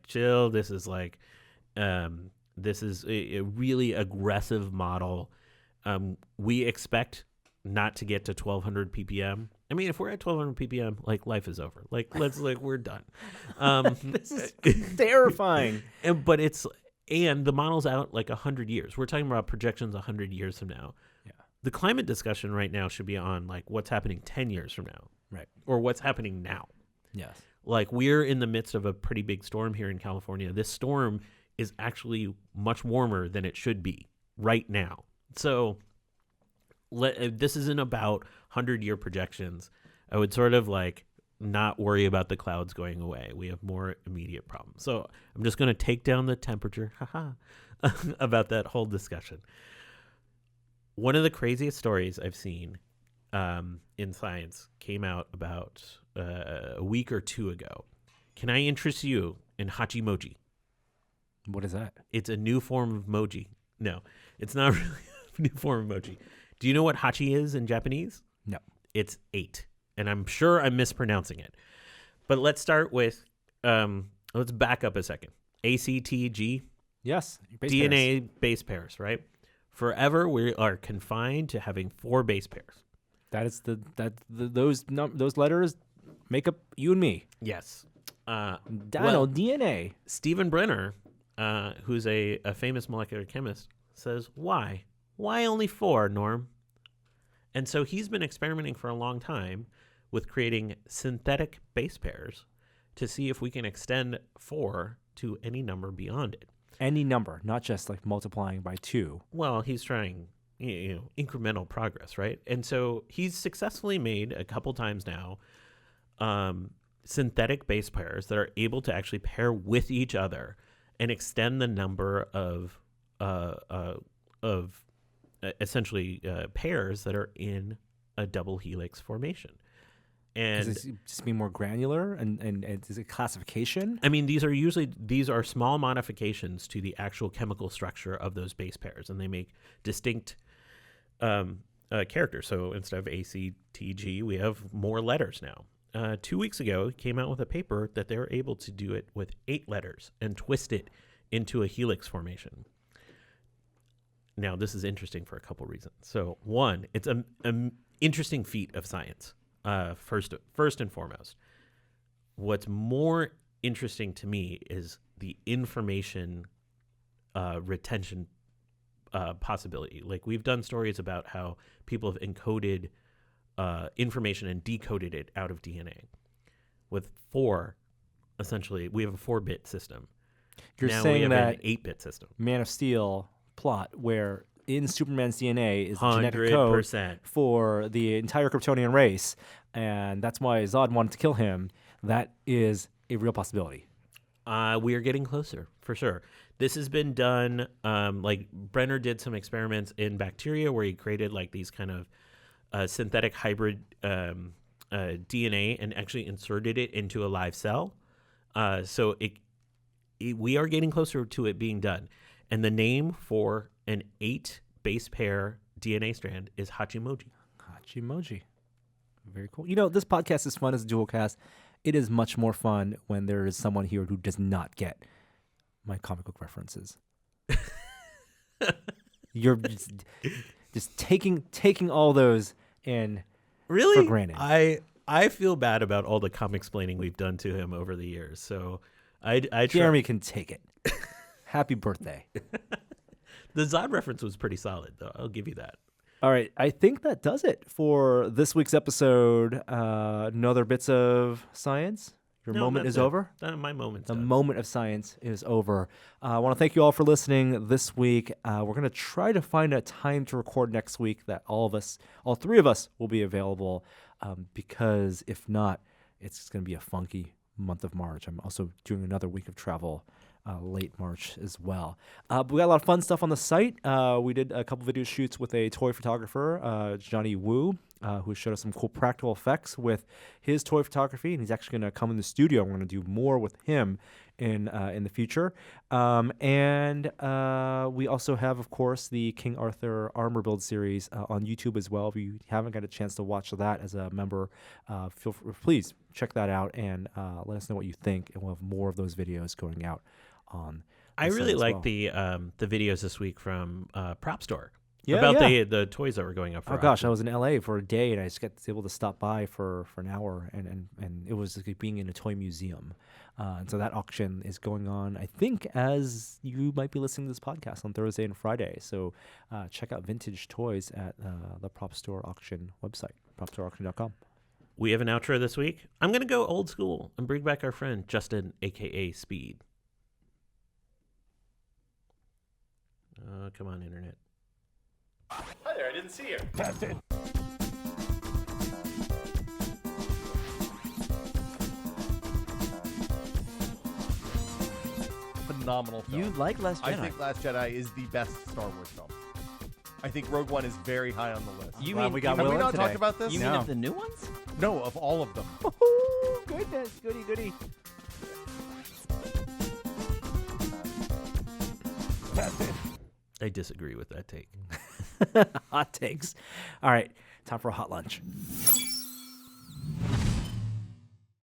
chill. This is like, this is a really aggressive model. We expect not to get to 1,200 ppm. I mean, if we're at 1,200 ppm, like life is over. We're done. This is terrifying. And the model's out like 100 years. We're talking about projections 100 years from now. Yeah. The climate discussion right now should be on like what's happening 10 years from now. Right. Or what's happening now. Yes. Like we're in the midst of a pretty big storm here in California. This storm is actually much warmer than it should be right now. So this isn't about 100-year projections. I would sort of like not worry about the clouds going away. We have more immediate problems. So I'm just going to take down the temperature about that whole discussion. One of the craziest stories I've seen in science came out about a week or 2 ago. Can I interest you in Hachimoji? What is that? It's a new form of emoji. No, it's not really a new form of emoji. Do you know what Hachi is in Japanese? No. It's 8. And I'm sure I'm mispronouncing it. But let's start with, let's back up a second. ACTG. Yes. DNA base pairs, right? Forever, we are confined to having 4 base pairs. Those letters make up you and me. Yes. DNA. Stephen Brenner, who's a famous molecular chemist, says, why? Why only 4, Norm? And so he's been experimenting for a long time with creating synthetic base pairs to see if we can extend 4 to any number beyond it. Any number, not just like multiplying by 2. Well, he's trying, incremental progress, right? And so he's successfully made a couple times now synthetic base pairs that are able to actually pair with each other and extend the number of essentially pairs that are in a double helix formation. And does it just be more granular and is it classification? I mean, these are small modifications to the actual chemical structure of those base pairs, and they make distinct characters. So instead of ACTG, we have more letters now. 2 weeks ago, he came out with a paper that they were able to do it with 8 letters and twist it into a helix formation. Now, this is interesting for a couple reasons. So, one, it's an interesting feat of science, first and foremost. What's more interesting to me is the information retention possibility. Like we've done stories about how people have encoded information and decoded it out of DNA. With 4, essentially, we have a 4-bit system. You're now saying we have that an 8-bit system. Man of Steel plot where in Superman's DNA is the genetic 100%. code for the entire Kryptonian race, and that's why Zod wanted to kill him. That is a real possibility. We are getting closer, for sure. This has been done, like Brenner did some experiments in bacteria where he created like these kind of synthetic hybrid DNA and actually inserted it into a live cell. So we are getting closer to it being done. And the name for an 8 base pair DNA strand is Hachimoji. Hachimoji. Very cool. This podcast is fun as a duocast. It is much more fun when there is someone here who does not get my comic book references. You're just taking all those and really for granted. I feel bad about all the comic explaining we've done to him over the years. So I Jeremy can take it. Happy birthday. The Zod reference was pretty solid, though. I'll give you that. All right. I think that does it for this week's episode. No other bits of science? Your moment is over? My moment's The done. moment of science is over. I want to thank you all for listening this week. We're going to try to find a time to record next week that all 3 of us will be available, because if not, it's going to be a funky month of March. I'm also doing another week of travel late March as well. But we got a lot of fun stuff on the site. We did a couple video shoots with a toy photographer, Johnny Wu, who showed us some cool practical effects with his toy photography, and he's actually going to come in the studio. We're going to do more with him in the future. And we also have, of course, the King Arthur armor build series on YouTube as well. If you haven't got a chance to watch that as a member, please check that out and let us know what you think. And we'll have more of those videos going out on. I really like the videos this week from Prop Store. About the toys that were going up for Oh gosh, auction. I was in LA for a day and I just got able to stop by for an hour and it was like being in a toy museum. And so that auction is going on, I think, as you might be listening to this podcast on Thursday and Friday. So check out vintage toys at the Prop Store auction website, propstoreauction.com. We have an outro this week. I'm going to go old school and bring back our friend Justin, a.k.a. Speed. Come on, Internet. Hi there, I didn't see you. Phenomenal film. You like Last Jedi? I think Last Jedi is the best Star Wars film. I think Rogue One is very high on the list. You Glad mean we got Have Will we in not today. talked about this? you mean of the new ones? No, of all of them. Oh, goodness, goody. I disagree with that take. Hot takes. All right, time for a hot lunch.